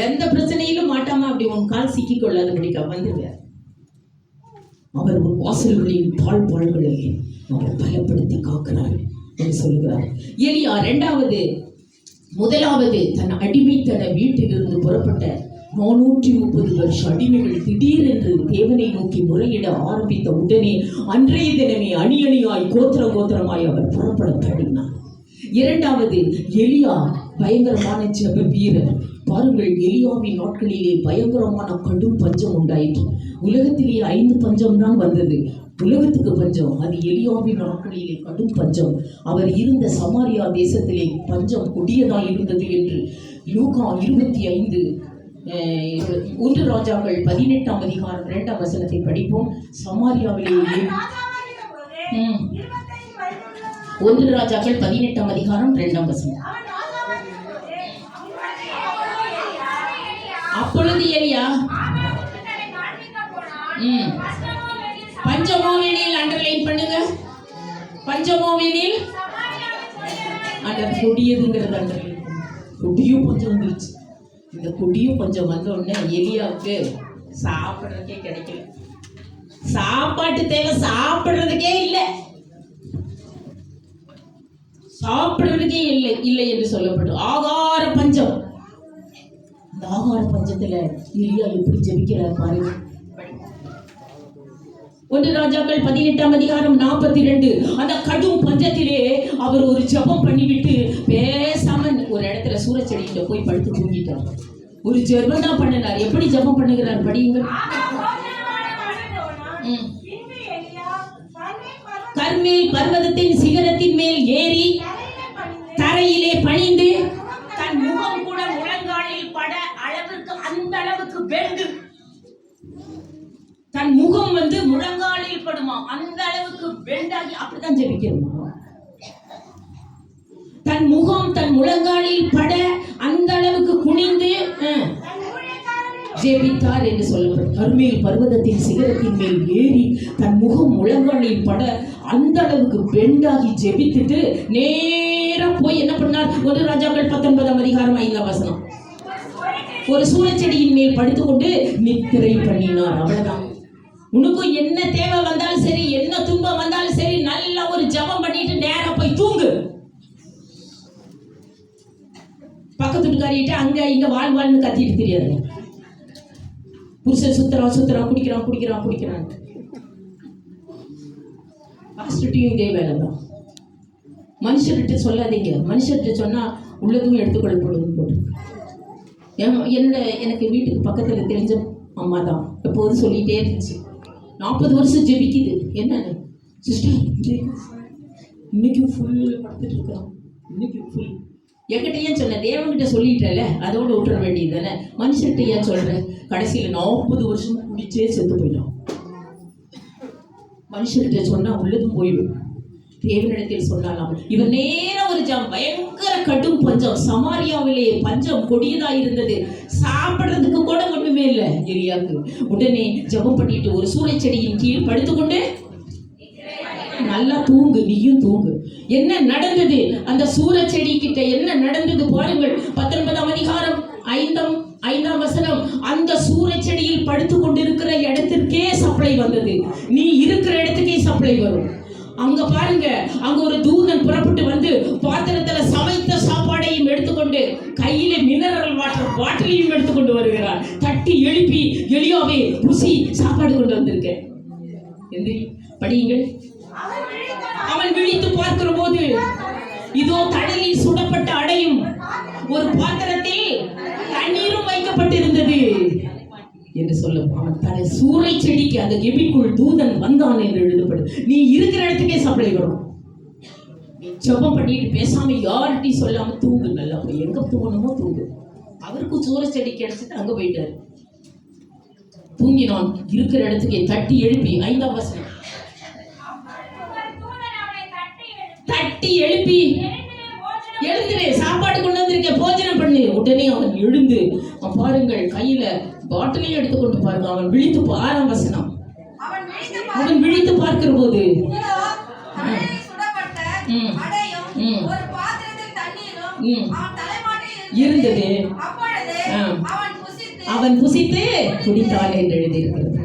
S1: எந்த பிரச்சனையிலும் மாட்டாம அப்படி உன் கால் சிக்கி கொள்ளாது பிடிக்க வந்துருவார். அவர் உன் வாசல்களின் தாழ்பால்களை அவர் பலப்படுத்தி காக்கிறார் என்று சொல்கிறார். எலியா முதலாவது தன் அடிமைத்தன வீட்டிலிருந்து புறப்பட்ட 430 வருஷ அடிமைகள் திடீரென்று தேவனை நோக்கி முறையிட ஆரம்பித்த உடனே அன்றைய தினமே அணி அணியாய் கோத்திர கோத்திரமாய் அவர் புறப்பட தொடங்கினார். இரண்டாவது எலியா பயங்கரமான ஜெப வீரர். பாருங்கள், எலியாவின் நாட்களிலே பயங்கரமான கடும் பஞ்சம் உண்டாயிற்று. உலகத்திலே 5 பஞ்சம் தான் வந்தது. உலகத்துக்கு பஞ்சம், அது எலியாவின் நாட்களிலே கடும் பஞ்சம். அவர் இருந்த சமாரியா தேசத்திலே பஞ்சம் கொடியதாய் இருந்தது என்று லூக்கா 25 1 ராஜாக்கள் 18 அதிகாரம் 2 வசனத்தை படிப்போம். சமாரியாவிலே 1 ராஜாக்கள் 18 அதிகாரம் 2 வசனம். அப்பொழுது எலியா பஞ்சமோவெனில் அண்டர்லைன் பண்ணுங்க. பஞ்சமோவெனில் அண்டர் கொடியதுங்கிறது அண்டர்லைன். கொடியும் பஞ்சம் வந்துருச்சு. இந்த கொடியும் பஞ்சம் வந்த உடனே எலியாவுக்கு சாப்பிட்றதுக்கே கிடைக்கல. சாப்பாட்டு தேவை சாப்பிட்றதுக்கே இல்லை, சாப்பிடுறதுக்கே இல்லை என்று சொல்லப்படும். ஆகார பஞ்சம். அந்த ஆகார பஞ்சத்துல எலியா எப்படி ஜெபிக்கிறார் பாருங்க. 1 ராஜாக்கள் 18 அதிகாரம் 42. அந்த கடும் பஞ்சத்திலே அவர் ஒரு ஜெபம் பண்ணிவிட்டு பேசாம ஒரு இடத்துல சூரச்செடியிட்ட போய் படுத்து தூங்கிட்டார். ஒரு ஜெபம் தான் பண்ணினார். எப்படி ஜெபம் பண்ணுகிறார் படியுங்க. கர்மேல் பர்வதத்தின் சிகரத்தின் மேல் ஏறி தரையிலே பணிந்து தன் முகம் கூட முழங்காலில் பட வந்து முழங்காலில் படுமா, அந்த அளவுக்கு பெண்டாகி அப்படிதான் ஜெபிக்கணுமா? தன் முகம் தன் முழங்காலில் பட அந்த அளவுக்கு குனிந்து ஜெபித்தார் என்று சொல்லப்படும். கர்மேல் பர்வதத்தின் சிகரத்தின் மேல் ஏறி தன் முகம் முழங்காலில் பட அந்த அளவுக்கு பெண்டாகி ஜெபித்துட்டு நேரா போய் என்ன பண்ணார்? 1 ராஜாக்கள் 19ஆம் அதிகாரம் 5ஆம் வசனம். ஒரு சூரச்செடியின் மேல் படுத்துக்கொண்டு நித்திரை பண்ணினார். அவ்வளவுதான். உனக்கும் என்ன தேவை வந்தாலும் சரி, என்ன துன்பம் வந்தாலும் சரி, நல்ல ஒரு ஜெபம் பண்ணிட்டு நேரா போய் தூங்கு. பக்கத்து வீட்டுக்காரிட்ட அங்க இங்க வாழ்வாள்னு கத்திட்டு தெரியாது. புருஷன் சுத்துறான் குடிக்கிறான். பாஸ்டர்ட்டையும் இதே வேலை தான். மனுஷர்கிட்ட சொல்லாதீங்க. மனுஷர்கிட்ட சொன்னா உள்ளதும் எடுத்துக்கொள்ளப்படுதுன்னு போட்டு. எனக்கு வீட்டுக்கு பக்கத்துல தெரிஞ்ச அம்மா தான் எப்போதும் சொல்லிட்டே இருந்துச்சு. 40 வருஷம் ஜெபிக்குது. என்னன்னு சிஸ்டர் இன்னைக்கும் ஃபுல் படுத்துட்டு இருக்கிறோம். இன்னைக்கும் ஃபுல். என்கிட்ட ஏன் சொன்ன? தேவன்கிட்ட சொல்லிட்டல, அதோட விட்டுற வேண்டியது தானே. மனுஷன்கிட்ட ஏன் சொல்ற? கடைசியில் 40 வருஷம் குடிச்சே செத்து போயிடும். மனுஷர்கிட்ட சொன்னா உள்ளதும் போயிடும். தேவனிடத்தில் சொன்னாலாம். இவர் நேரம் ஒரு பயங்கர கடும் பஞ்சம். சமாரியாவிலே பஞ்சம் கொடியதா இருந்தது. சாப்பிடுறதுக்கு கூட ஒண்ணுமே இல்லை எலியாக்கு. உடனே ஜெபம் பண்ணிட்டு ஒரு சூளைச்செடியின் கீழ் படுத்துக்கொண்டு நல்லா தூங்கு, நீயும் தூங்கு. என்ன நடந்தது அந்த சூரச்செடி கிட்ட? என்ன நடந்தது பாருங்கள். 19ஆம் அதிகாரம் 5ஆம் வசனம். அந்த சூரச்செடியில் படுத்து கொண்டிருக்கிற இடத்திற்கே சப்ளை வந்தது. நீ இருக்கிற இடத்துக்கே சப்ளை வரும். அங்க பாருங்க, அங்க ஒரு தூதன் புறப்பட்டு வந்து பாத்திரத்துல சமைத்த சாப்பாடையும் எடுத்துக்கொண்டு கையில மினரல் வாட்டர் பாட்டிலையும் எடுத்துக்கொண்டு வருகிறார். தட்டி எழுப்பி, எலியாவே புசி, சாப்பாடு கொண்டு வந்திருக்கேன். படியுங்கள். அவன் விழித்து பார்க்கிற போது இதோ தணலில் சுடப்பட்ட அடையும் ஒரு பாத்திரத்தில் தண்ணீரும் வைக்கப்பட்டிருந்தது என்று சொல்லும். அவன் தன்னை சூறை செடிக்கு அந்த கெபிக்குள் தூதன் வந்தான் என்று எழுதப்படும். நீ இருக்கிற இடத்துக்கே சப்ளை வரும். ஜெபம் பண்ணிட்டு பேசாம யார்கிட்டையும் சொல்லாம தூங்கு. நல்லா போய் எங்க தூங்கணுமோ தூங்கு. அவருக்கு சூறை செடி கிடைச்சிட்டு அங்க போயிட்டாரு. தூங்கினான். இருக்கிற இடத்துக்கே தட்டி எழுப்பி 5ஆம் வசனம். தட்டி எழுப்பி, எழுந்துரு, சாப்பாடு கொண்டு வந்திருக்க, போஜனம் பண்ணு. உடனே அவன் எழுந்து பாருங்கள், கையில பாட்டிலையும் எடுத்துக்கொண்டு பாருங்க. அவன் விழித்து 6ஆம் வசனம். அவன் விழித்து பார்க்கிற போது இருந்தது. அவன் புசித்து குடித்தான் என்று எழுதியிருக்கிறது.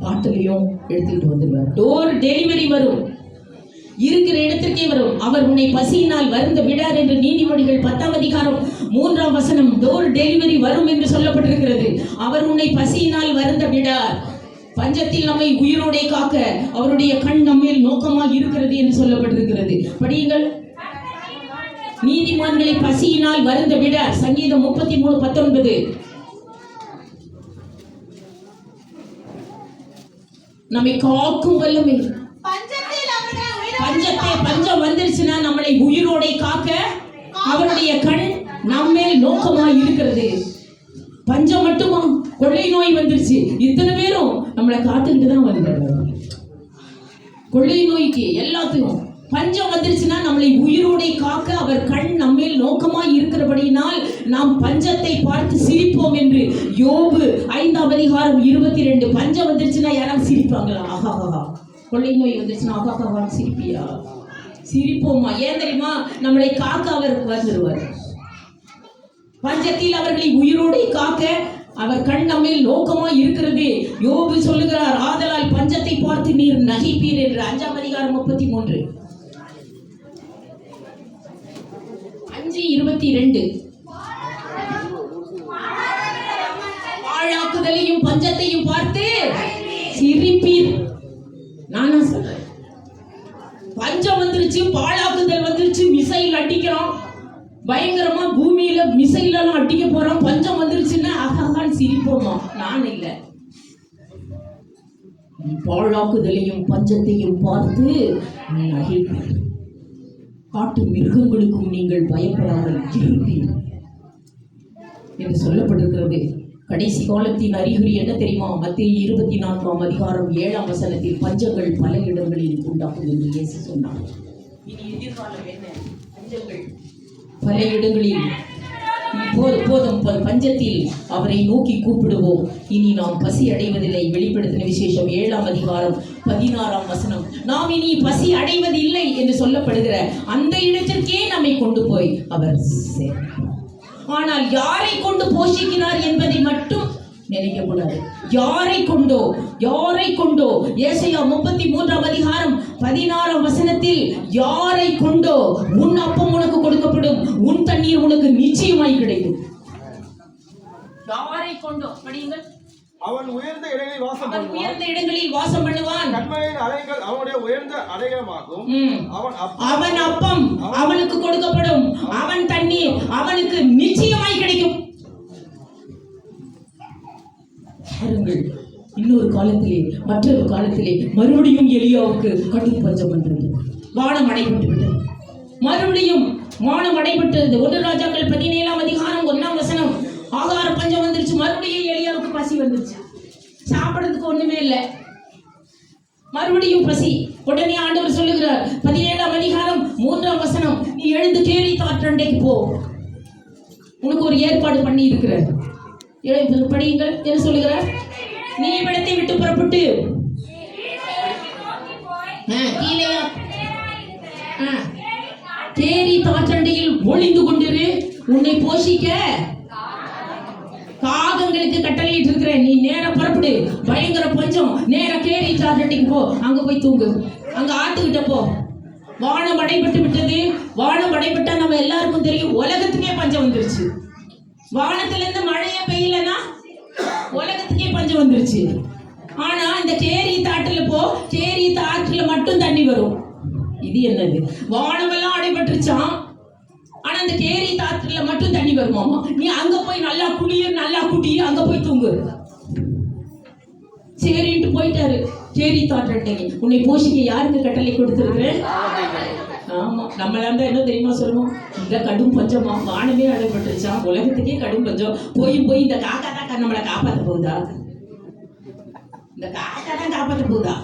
S1: பாட்டிலையும் எடுத்துக்கிட்டு வந்துடுவார். டோர் டெலிவரி வரும். இருக்கிற இடத்திற்கே வரும். அவர் உன்னை பசியினால் வருந்த விடார் என்று நீதிமொழிகள் 10ஆம் அதிகாரம் 3ஆம் வசனம். டோர் டெலிவரி வரும் என்று சொல்லப்பட்டிருக்கிறது. அவர் உன்னை பசியினால் வருந்த விடார். பஞ்சத்தில் நம்மை உயிரோடே காக்க அவருடைய கண் நம்மேல் நோக்கமாக இருக்கிறது என்று சொல்லப்பட்டிருக்கிறது. படியுங்கள். நீதிமான்களை பசியினால் வருந்த விடார். சங்கீதம் 33:19. நம்மை காக்கும் வல்லமை. பஞ்சம் வந்துருச்சுன்னா நம்மளை உயிரோட காக்க அவருடைய கண் நம்மேல் நோக்கமாய் இருக்கிறது. பஞ்சம் மட்டுமா? கொள்ளை நோய் வந்துருச்சு. இத்தனை பேரும் நம்மளை காத்துக்கிட்டு தான் வந்தாங்க. கொள்ளை நோய்க்கு எல்லாத்துக்கும் பஞ்சம் வந்துருச்சுன்னா நம்மளை உயிரோட காக்க அவர் கண் நம்மேல் நோக்கமாய் இருக்கிறபடியினால் நாம் பஞ்சத்தை பார்த்து சிரிப்போம் என்று யோபு 5ஆம் அதிகாரம் 22. பஞ்சம் வந்துருச்சுன்னா யாராவது சிரிப்பாங்களா? ஆஹா. கொள்ளை நோய் வந்துருச்சுன்னா ஆகாக்காவா சிரிப்பியா? சிரிப்போமா? ஏன் தெரியுமா? நம்மளை காக்க அவர் வந்துடுவார். பஞ்சத்தில் அவர்களை உயிரோடு காக்க அவர் கண் நம்மேல் நோக்கமாய் இருக்கிறது. யோபு சொல்லுகிறார், ஆதலால் பஞ்சத்தை பார்த்து நீர் நகைப்பீர் என்று. 5ஆம் அதிகாரம் 33. 5:22. பாழாக்குதலையும் பஞ்சத்தையும் பார்த்து சிரிப்பீர். நானா சொல்றேன். பஞ்சம் வந்துருச்சு, பாழாக்குதல் வந்துருச்சு, மிசைல் அடிக்கிறோம், பயங்கரமா பூமியில மிசைல் எல்லாம் அடிக்க போறோம். பஞ்சம் வந்துருச்சுன்னா அககான் சிரிப்போமா? நான் இல்ல. பாழாக்குதலையும் பஞ்சத்தையும் பார்த்து நகைப்பீர். காட்டு மிருகங்களுக்கும் நீங்கள் பயப்படாமல் இருப்பீர் என்று சொல்லப்பட்டிருக்கிறது. கடைசி காலத்தின் அறிகுறி என்ன தெரியுமா? மத்தேயு 24 அதிகாரம் 7 வசனத்தில் பஞ்சங்கள் பல இடங்களில் உண்டாகும் என்று இயேசு சொன்னார். இனி எதிர்காலம் என்ன? பஞ்சங்கள் பல இடங்களில். போதும் பஞ்சத்தில் அவரை நோக்கி கூப்பிடுவோம். இனி நாம் பசி அடைவதில்லை. வெளிப்படுத்தின விசேஷம் 7 அதிகாரம் 16 வசனம். நாம் இனி பசி அடைவதில்லை என்று சொல்லப்படுகிற அந்த இடத்திற்கே நம்மை கொண்டு போய் அவர் சேர்ப்பார். ஆனால் யாரை கொண்டு போஷிக்கிறார் என்பதை மட்டும் நினைக்கக்கூடாது. யாரை கொண்டோ ஏசாயா 33 அதிகாரம் 16 வசனத்தில் யாரை கொண்டோ உன் அப்பம் உனக்கு கொடுக்கப்படும், உன் தண்ணீர் உனக்கு நிச்சயமாய் கிடைக்கும். யாரை கொண்டோ படியுங்கள்.
S3: அவன் உயர்ந்த இடங்களில் வாசம்
S1: பண்ணுவான்.
S3: கன்மலையின் அலைகள் அவனுடைய உயர்ந்த அடையாளமாகும்.
S1: அவன் அப்பம் அவனுக்கு கொடுக்கப்படும், அவன் தண்ணீர் அவனுக்கு நிச்சயமாய் கிடைக்கும். இன்னொரு காலத்திலே, மற்றொரு காலத்திலே மறுபடியும் எலியாவுக்கு கடும் பஞ்சம் வந்தது. வானம் அடைபட்டு விட்டது. மறுபடியும் வானம் அடைபட்டது. 1 ராஜாக்கள் 17 அதிகாரம் 1 வசனம். ஆகார பஞ்சம் வந்துருச்சு. மறுபடியும் எலியாவுக்கு பசி வந்துருச்சு. சாப்பிடறதுக்கு ஒண்ணுமே இல்லை. மறுபடியும் பசி. உடனே ஆண்டவர் சொல்லுகிறார் 17 அதிகாரம் 3 வசனம், நீ எழுந்து கேரித் ஆற்றண்டைக்கு போ, உனக்கு ஒரு ஏற்பாடு பண்ணி இருக்கிறேன். படியுங்கள். என்ன சொல்லுகிறார்? நீ இவ்விடத்தை விட்டு புறப்பட்டு கேரித் ஆற்றண்டையில் ஒளிந்து கொண்டிரு, உன்னை போஷிக்க காகங்களுக்கு கட்டளையிட்டு இருக்கிறேன். நீ நேர புறப்படு, பயங்கர பஞ்சம், நேர கேரித் ஆற்றண்டைக்கு போ, அங்க போய் தூங்கு, அங்க ஆத்துக்கிட்ட போ. வானம் அடைபட்டு விட்டது. வானம் அடைபட்டா நம்ம எல்லாருக்கும் தெரியும், உலகத்துக்கே பஞ்சம் வந்துருச்சு. வானத்துல இருந்து மழையே பெய்யலன்னா உலகத்துக்கே பஞ்சம் வந்துருச்சு. ஆனா இந்த கேரித் ஆற்றுல போ, கேரித் ஆற்றுல மட்டும் தண்ணி வரும். இது என்னது? வானமெல்லாம் அடைபட்டுருச்சான், ஆனா இந்த கேரித் ஆற்றுல மட்டும் தண்ணி வருமாமா. நீ அங்க போய் நல்லா குளிர், நல்லா குடி, அங்க போய் தூங்கு. சரின்ட்டு போயிட்டாரு. கேரித் ஆற்றண்டைக்கு. உன்னை போஷிக்க யாருக்கு கட்டளை கொடுத்திருக்கிறேன்? ஆமா, நம்மளாம் தான் என்ன தெரியுமா சொல்லுவோம்? இந்த கடும் பஞ்சமா, வானமே அடைபட்டுருச்சான், உலகத்துக்கே கடும் பஞ்சம். போய் இந்த காக்கா தான் நம்மளை காப்பாற்ற போகுதா? இந்த காக்கா தான் காப்பாற்ற போகுதா?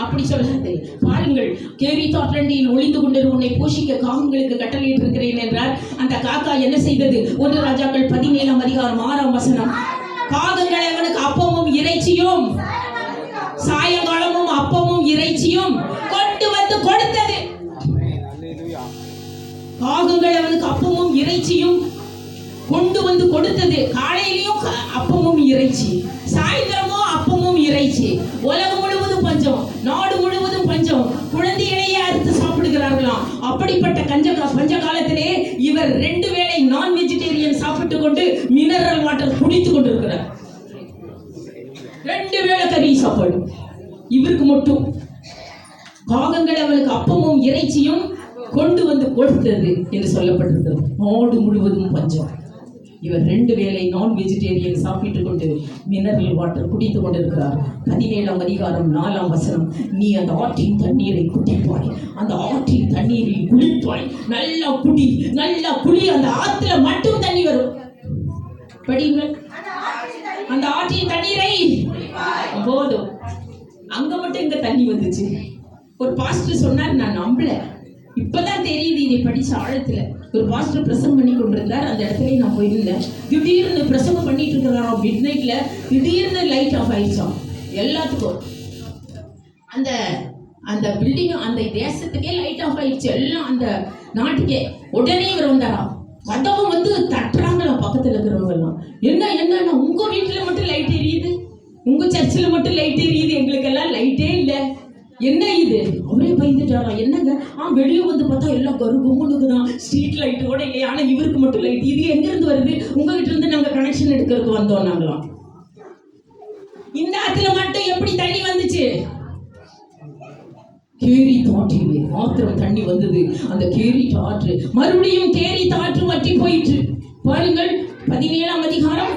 S1: அப்படி சொல்லாது. பாருங்கள், கேரித் ஆற்றண்டையில் ஒளிந்து கொண்டிரு, உன்னை போஷிக்க காகங்களுக்கு கட்டளையிட்டு இருக்கிறேன் என்றார். அந்த காக்கா என்ன செய்தது? 1 ராஜாக்கள் 17 அதிகாரம் 6 வசனம். காகங்கள் அவனுக்கு அப்பமும் இறைச்சியும், சாயங்காலமும் அப்பமும் இறைச்சியும் கொண்டு வந்து கொடுத்தது. காகங்கள் அவனுக்கு அப்பமும் இறைச்சியும் கொண்டு வந்து கொடுத்தது. காலையிலையும் அப்பமும் இறைச்சி, சாயந்தரமும் அப்பமும் இறைச்சி. உலகம் முழுவதும் பஞ்சம், நாடு முழுவதும் பஞ்சம். குழந்தைகளையே அறுத்து சாப்பிடுகிறார்களாம். அப்படிப்பட்ட பஞ்ச காலத்திலே இவர் 2 வேளை நான் வெஜிடேரியன் சாப்பிட்டு கொண்டு மினரல் வாட்டர் குடித்து கொண்டிருக்கிறார். 2 வேளை கறி சாப்பாடு இவருக்கு மட்டும். காகங்கள் அவனுக்கு அப்பமும் இறைச்சியும் கொண்டு வந்து கொடுத்தது என்று சொல்லப்பட்டிருக்கிறது. நாடு முழுவதும் பஞ்சம். இவர் 2 வேளை நான் வெஜிடேரியன் சாப்பிட்டுக் கொண்டு மினரல் வாட்டர் குடித்துக் கொண்டிருக்கிறார். 17 அதிகாரம் 4 வசனம். நீ அந்த ஆற்றின் தண்ணீரை குடிப்பாய், அந்த ஆற்றின் தண்ணீரில் குளிப்பாய், நல்லா குடி, நல்லா குடி. அந்த ஆற்றுல மட்டும் தண்ணி வரும். படியுங்கள். அந்த ஆற்றின் தண்ணீரை போதும். அங்க மட்டும் இங்க தண்ணி வந்துச்சு. ஒரு பாஸ்டர் சொன்னார், நான் நம்பல, இப்பதான் தெரியுது இதை படிச்ச ஆழத்துல. ஒரு பாஸ்டர் பிரசங்கம் பண்ணி கொண்டிருந்தார். அந்த இடத்துல நான் போயிருந்தேன். திடீர்னு பிரசங்கம் பண்ணிட்டு இருக்கிறாராம். மிட் நைட்ல திடீர்னு லைட் ஆஃப் ஆயிடுச்சாம் எல்லாத்துக்கும். அந்த அந்த பில்டிங், அந்த தேசத்துக்கே லைட் ஆஃப் ஆயிடுச்சு, எல்லாம் அந்த நாட்டுக்கே. உடனே இவர் வந்தாராம். வந்தவங்க வந்து தட்டுறாங்களாம் பக்கத்துல இருக்கிறவங்க எல்லாம். என்ன உங்க வீட்டுல மட்டும் லைட் எரியுது, உங்க சர்ச்சில் மட்டும் லைட் எரியுது, எங்களுக்கு எல்லாம் லைட்டே இல்லை, என்ன இது? அவரே பயந்துட்டாரா? என்னங்க? வெளியே வந்து பார்த்தா எல்லாம் கருகுமுனுக்கு தான், ஸ்ட்ரீட் லைட்டு கூட இல்லையா, ஆனா இவருக்கு மட்டும் லைட். இது எங்க இருந்து வருது? உங்ககிட்ட இருந்து நாங்க கனெக்ஷன் எடுக்கிறதுக்கு வந்தோம் நாங்களாம். இந்த ஆத்துல மட்டும் எப்படி தண்ணி வந்துச்சு? கேரித் ஆற்றிலே மாத்திரம் தண்ணி வந்தது. அந்த கேரித் ஆற்று மறுபடியும் கேரித் ஆற்று வற்றி போயிற்று. பாருங்கள், 17 அதிகாரம்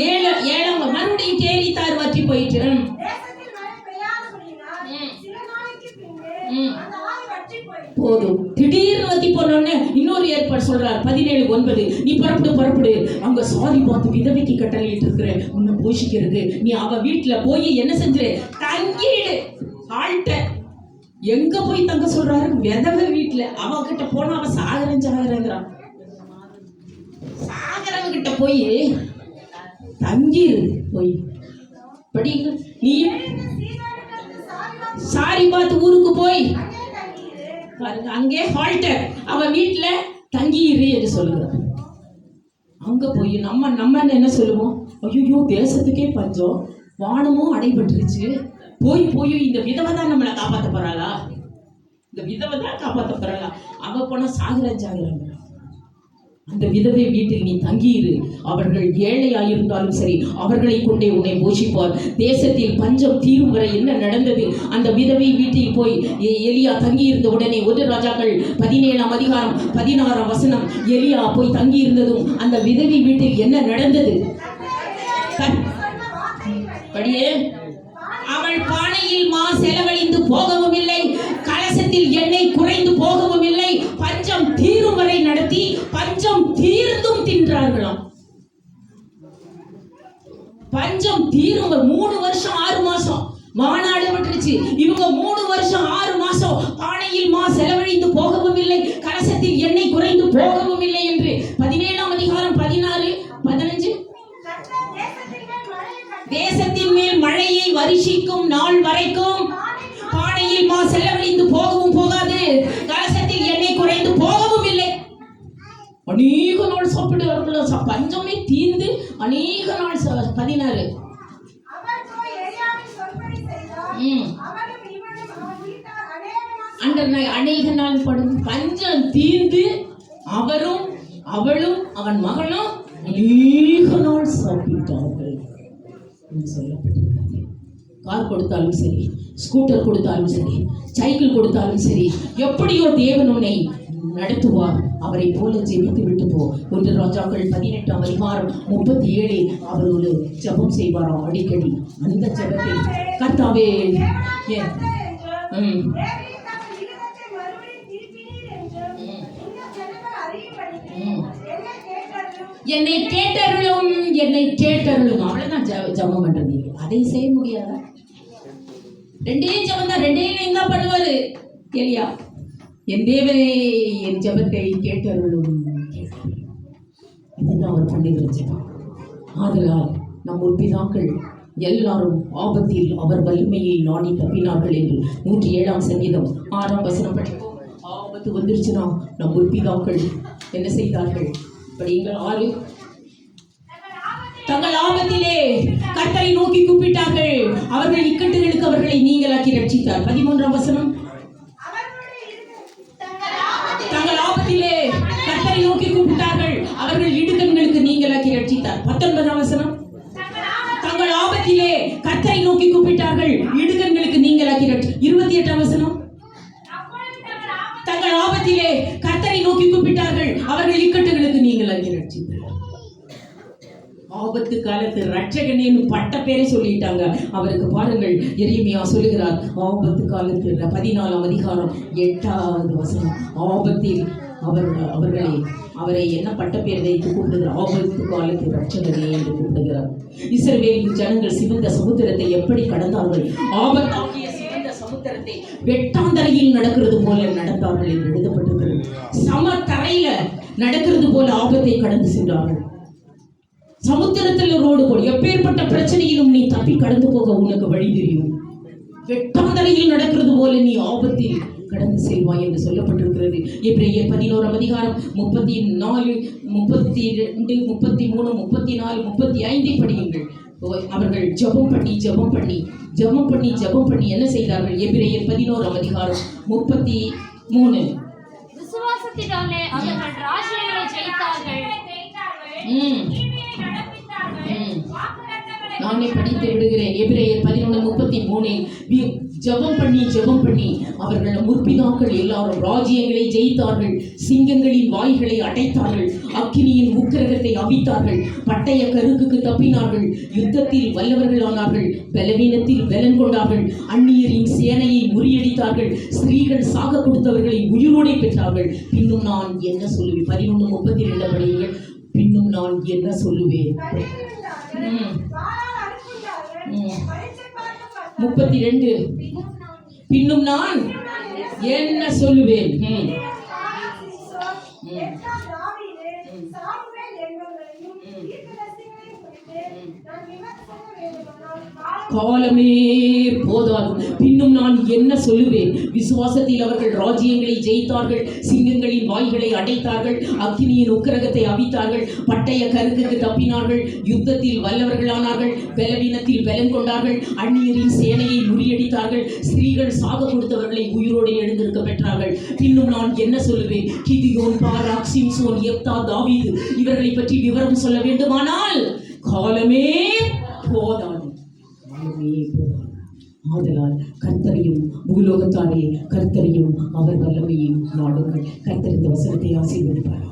S1: 7 மறுபடியும் கேரித் ஆறு வற்றி போயிற்று. போதும். திடீர்னு வத்தி போனோன்னு இன்னொரு ஏற்பாடு சொல்றார் 17:9, நீ புறப்படு, அவங்க சாரி பார்த்து விதவைக்கு கட்டளையிட்டு இருக்கிற உன்னை போஷிக்கிறது, நீ அவ வீட்டுல போய் என்ன செஞ்சு தங்கிடு. ஆள்கிட்ட எங்க போய் தங்க சொல்றாரு? விதவை வீட்டுல. அவகிட்ட போனா அவ சாகரங்கிறான். சாகரவங்கிட்ட போய் தங்கிரு. போய் படிங்க. நீ சாரி பார்த்து ஊருக்கு போய் அங்கே ஹால்டர் அவ வீட்டுல தங்கிரு என்று சொல்லுகிறார். அங்க போய் நம்ம என்ன சொல்லுவோம்? ஐயோ தேசத்துக்கே பஞ்சம், வானமும் அடைபட்டுருச்சு, போய் இந்த விதவை தான் நம்மளை காப்பாற்ற போறாளா? இந்த விதவை தான் காப்பாற்ற போறாளா? அவ போனா சாகுறாங்க. அந்த விதவை வீட்டில் நீ தங்கியிரு. அவர்கள் ஏழையாயிருந்தாலும் சரி, அவர்களை கொண்டே உன்னை போஷிப்பார். தேசத்தில் பஞ்சம் தீரும் வரை என்ன நடந்தது? அந்த விதவை வீட்டில் போய் எலியா தங்கியிருந்த உடனே 1 ராஜாக்கள் 17:16 எலியா போய் தங்கியிருந்ததும் அந்த விதவை வீட்டில் என்ன நடந்தது? படியே. அவள் பானையில் மா செலவழிந்து போகவும் இல்லை, கலசத்தில் எண்ணெய் குறைந்து போகவும் இல்லை. பஞ்சம் தீரும் வரை நடத்தி பஞ்சம் தீர்ந்தும் தின்றார்களாம். பஞ்சம் தீரும் 3 வருஷம் 6 மாசம் மாநாடு விட்டுருச்சு. இவங்க 3 வருஷம் 6 மாசம் பானையில் மா செலவழிந்து போகவும் இல்லை, கலசத்தில் எண்ணெய் குறைந்து போகவும் இல்லை என்று 17:16-15 தேசத்தின் மேல் மழையை வருஷிக்கும் நாள் வரைக்கும் பானையில் மா செலவழிந்து போகவும் போகாது, கலசத்தில் எண்ணெய் குறைந்து போகவும் இல்லை. அநேக நாள் சாப்பிடுவார்கள். பஞ்சமே தீர்ந்து அநேக நாள் 16 அநேக நாள் படும். பஞ்சம் தீர்ந்து அவரும் அவளும் அவன் மகளும் அநேக நாள் சாப்பிட்டார்கள் சொல்லப்பட்டிருக்கிறது. கார் கொடுத்தாலும் சரி, ஸ்கூட்டர் கொடுத்தாலும் சரி, சைக்கிள் கொடுத்தாலும் சரி, எப்படியோ தேவன் உன்னை நடத்துவார். அவரை போல ஜெபித்து விட்டு போ. 1 ராஜாக்கள் 18:37 அவர் ஒரு ஜெபம் செய்வாராம் அடிக்கடி. அந்த ஜெபத்தில் கர்த்தாவே என்னை கேட்டருளும் அவ்வளவுதான் ஜெபம் பண்றது. அதை செய்ய முடியாதா? 2 ஜெபம் தான், 2 தான் பண்ணுவாரு எலியா. என் தேவனே என் ஜெபத்தை கேட்டருளும். இதுதான் அவர் பண்ணிட்டு வச்சுட்டான். ஆதலால் நம் பிதாக்கள் எல்லாரும் ஆபத்தில் அவர் வலிமையை நாடி தப்பினார்கள் என்று 107 சங்கீதம் 6 படிப்போம். ஆபத்து வந்துருச்சுன்னா நம் பிதாக்கள் என்ன செய்தார்கள்? படிங்கள் 6. தங்கள் ஆபத்திலே கர்த்தரை நோக்கி கூப்பிட்டார்கள், அவர்கள் இக்கட்டுகளுக்கு அவர்களை நீங்களாக்கி ரட்சித்தார். 13 தங்கள் ஆபத்திலே கர்த்தரை நோக்கி கூப்பிட்டார்கள், அவர்கள் இடுக்கண்களுக்கு நீங்களாக்கி ரட்சித்தார். 19 தங்கள் ஆபத்திலே கர்த்தரை நோக்கி கூப்பிட்டார்கள், இடுக்கண்களுக்கு நீங்களாக்கி ரட்சி. 28 தங்கள் ஆபத்திலே கர்த்தரை நோக்கி கூப்பிட்டார்கள், அவர்கள் இக்கட்டுகளுக்கு நீங்களாக்கி ரட்சித்தார். ஆபத்து காலத்து ரட்சகனேன்னு பட்ட பேரை சொல்லிட்டாங்க அவருக்கு. பாருங்கள், எரேமியா சொல்லுகிறார், ஆபத்து காலத்து 14:8 ஆபத்தில் அவரை என்ன பட்ட பேர் வைத்து கூப்பிடுகிறார்? ஆபத்து காலத்து ரட்சகனே என்று கூப்பிடுகிறார். இஸ்ரவேலின் ஜனங்கள் சிவந்த சமுத்திரத்தை எப்படி கடந்தார்கள்? ஆபத்தாகிய சிவந்த சமுத்திரத்தை வெட்டாந்தரையில் நடக்கிறது போல நடந்தார்கள் என்று எழுதப்பட்டிருக்கிறது. சம தரையில நடக்கிறது போல ஆபத்தை கடந்து சென்றார்கள். சமுத்திரத்தில் ரோடு போடு. எப்பேற்பட்ட பிரச்சனையிலும் நீ தப்பி கடந்து போக உனக்கு வழி தெரியும். வெட்டாந்தரையில் நடக்கிறது போல நீ ஆபத்தில் கடந்து செல்வாய் என்று சொல்லப்பட்டிருக்கிறது. எபிரேயர் 11:34, 34, 32, 33, 34, 35 படியுங்கள். அவர்கள் ஜெபம் பண்ணி என்ன செய்தார்கள்? எபிரேயர் 11:33.
S4: விசுவாசத்தினாலே அவர்கள் ராஜ்யங்களை ஜெயித்தார்கள்.
S1: நானே படித்து விடுகிறேன். எபிரேயர் 11:33 ஜெபம் பண்ணி அவர்கள் முற்பிதாக்கள் எல்லாரும் ராஜ்யங்களை ஜெயித்தார்கள், சிங்கங்களின் வாய்களை அடைத்தார்கள், அக்கினியின் உக்கிரகத்தை அவித்தார்கள், பட்டய கருக்குக்கு தப்பினார்கள், யுத்தத்தில் வல்லவர்களானார்கள், பலவீனத்தில் பலன் கொண்டார்கள், அந்நியரின் சேனையை முறியடித்தார்கள், ஸ்திரீகள் சாக கொடுத்தவர்களை உயிரோடே பெற்றார்கள். பின்னும் நான் என்ன சொல்லுவேன்? 11:32 படியுங்கள். பின்னும் நான் என்ன சொல்லுவேன்? 32. பின்னும் நான் என்ன சொல்லுவேன்? காலமே போதாது. பின்னும் நான் என்ன சொல்லுவேன்? விசுவாசத்தில் அவர்கள் ராஜ்யங்களை ஜெயித்தார்கள், சிங்கங்களின் வாய்களை அடைத்தார்கள், அக்கினியின் உக்கிரகத்தை அவித்தார்கள், பட்டய கருக்குக்கு தப்பினார்கள், யுத்தத்தில் வல்லவர்களானார்கள், பலவீனத்தில் பலன் கொண்டார்கள், அந்நியரின் சேனையை முறியடித்தார்கள், ஸ்திரீகள் சாக கொடுத்தவர்களை உயிரோடு எழுந்திருக்க பெற்றார்கள். பின்னும் நான் என்ன சொல்லுவேன்? கிதியோன், பாராக், சிம்சோன், யெப்தா, தாவீது இவர்களை பற்றி விவரம் சொல்ல வேண்டுமானால் காலமே போதாது. ஆதலால் கர்த்தரையும் பூலோகத்தாரே கர்த்தரையும் அவர் வல்லமையும் நாடுங்கள். கர்த்தர் இந்த வசனத்தை ஆசீர்வதிப்பார்.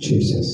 S5: Jesus.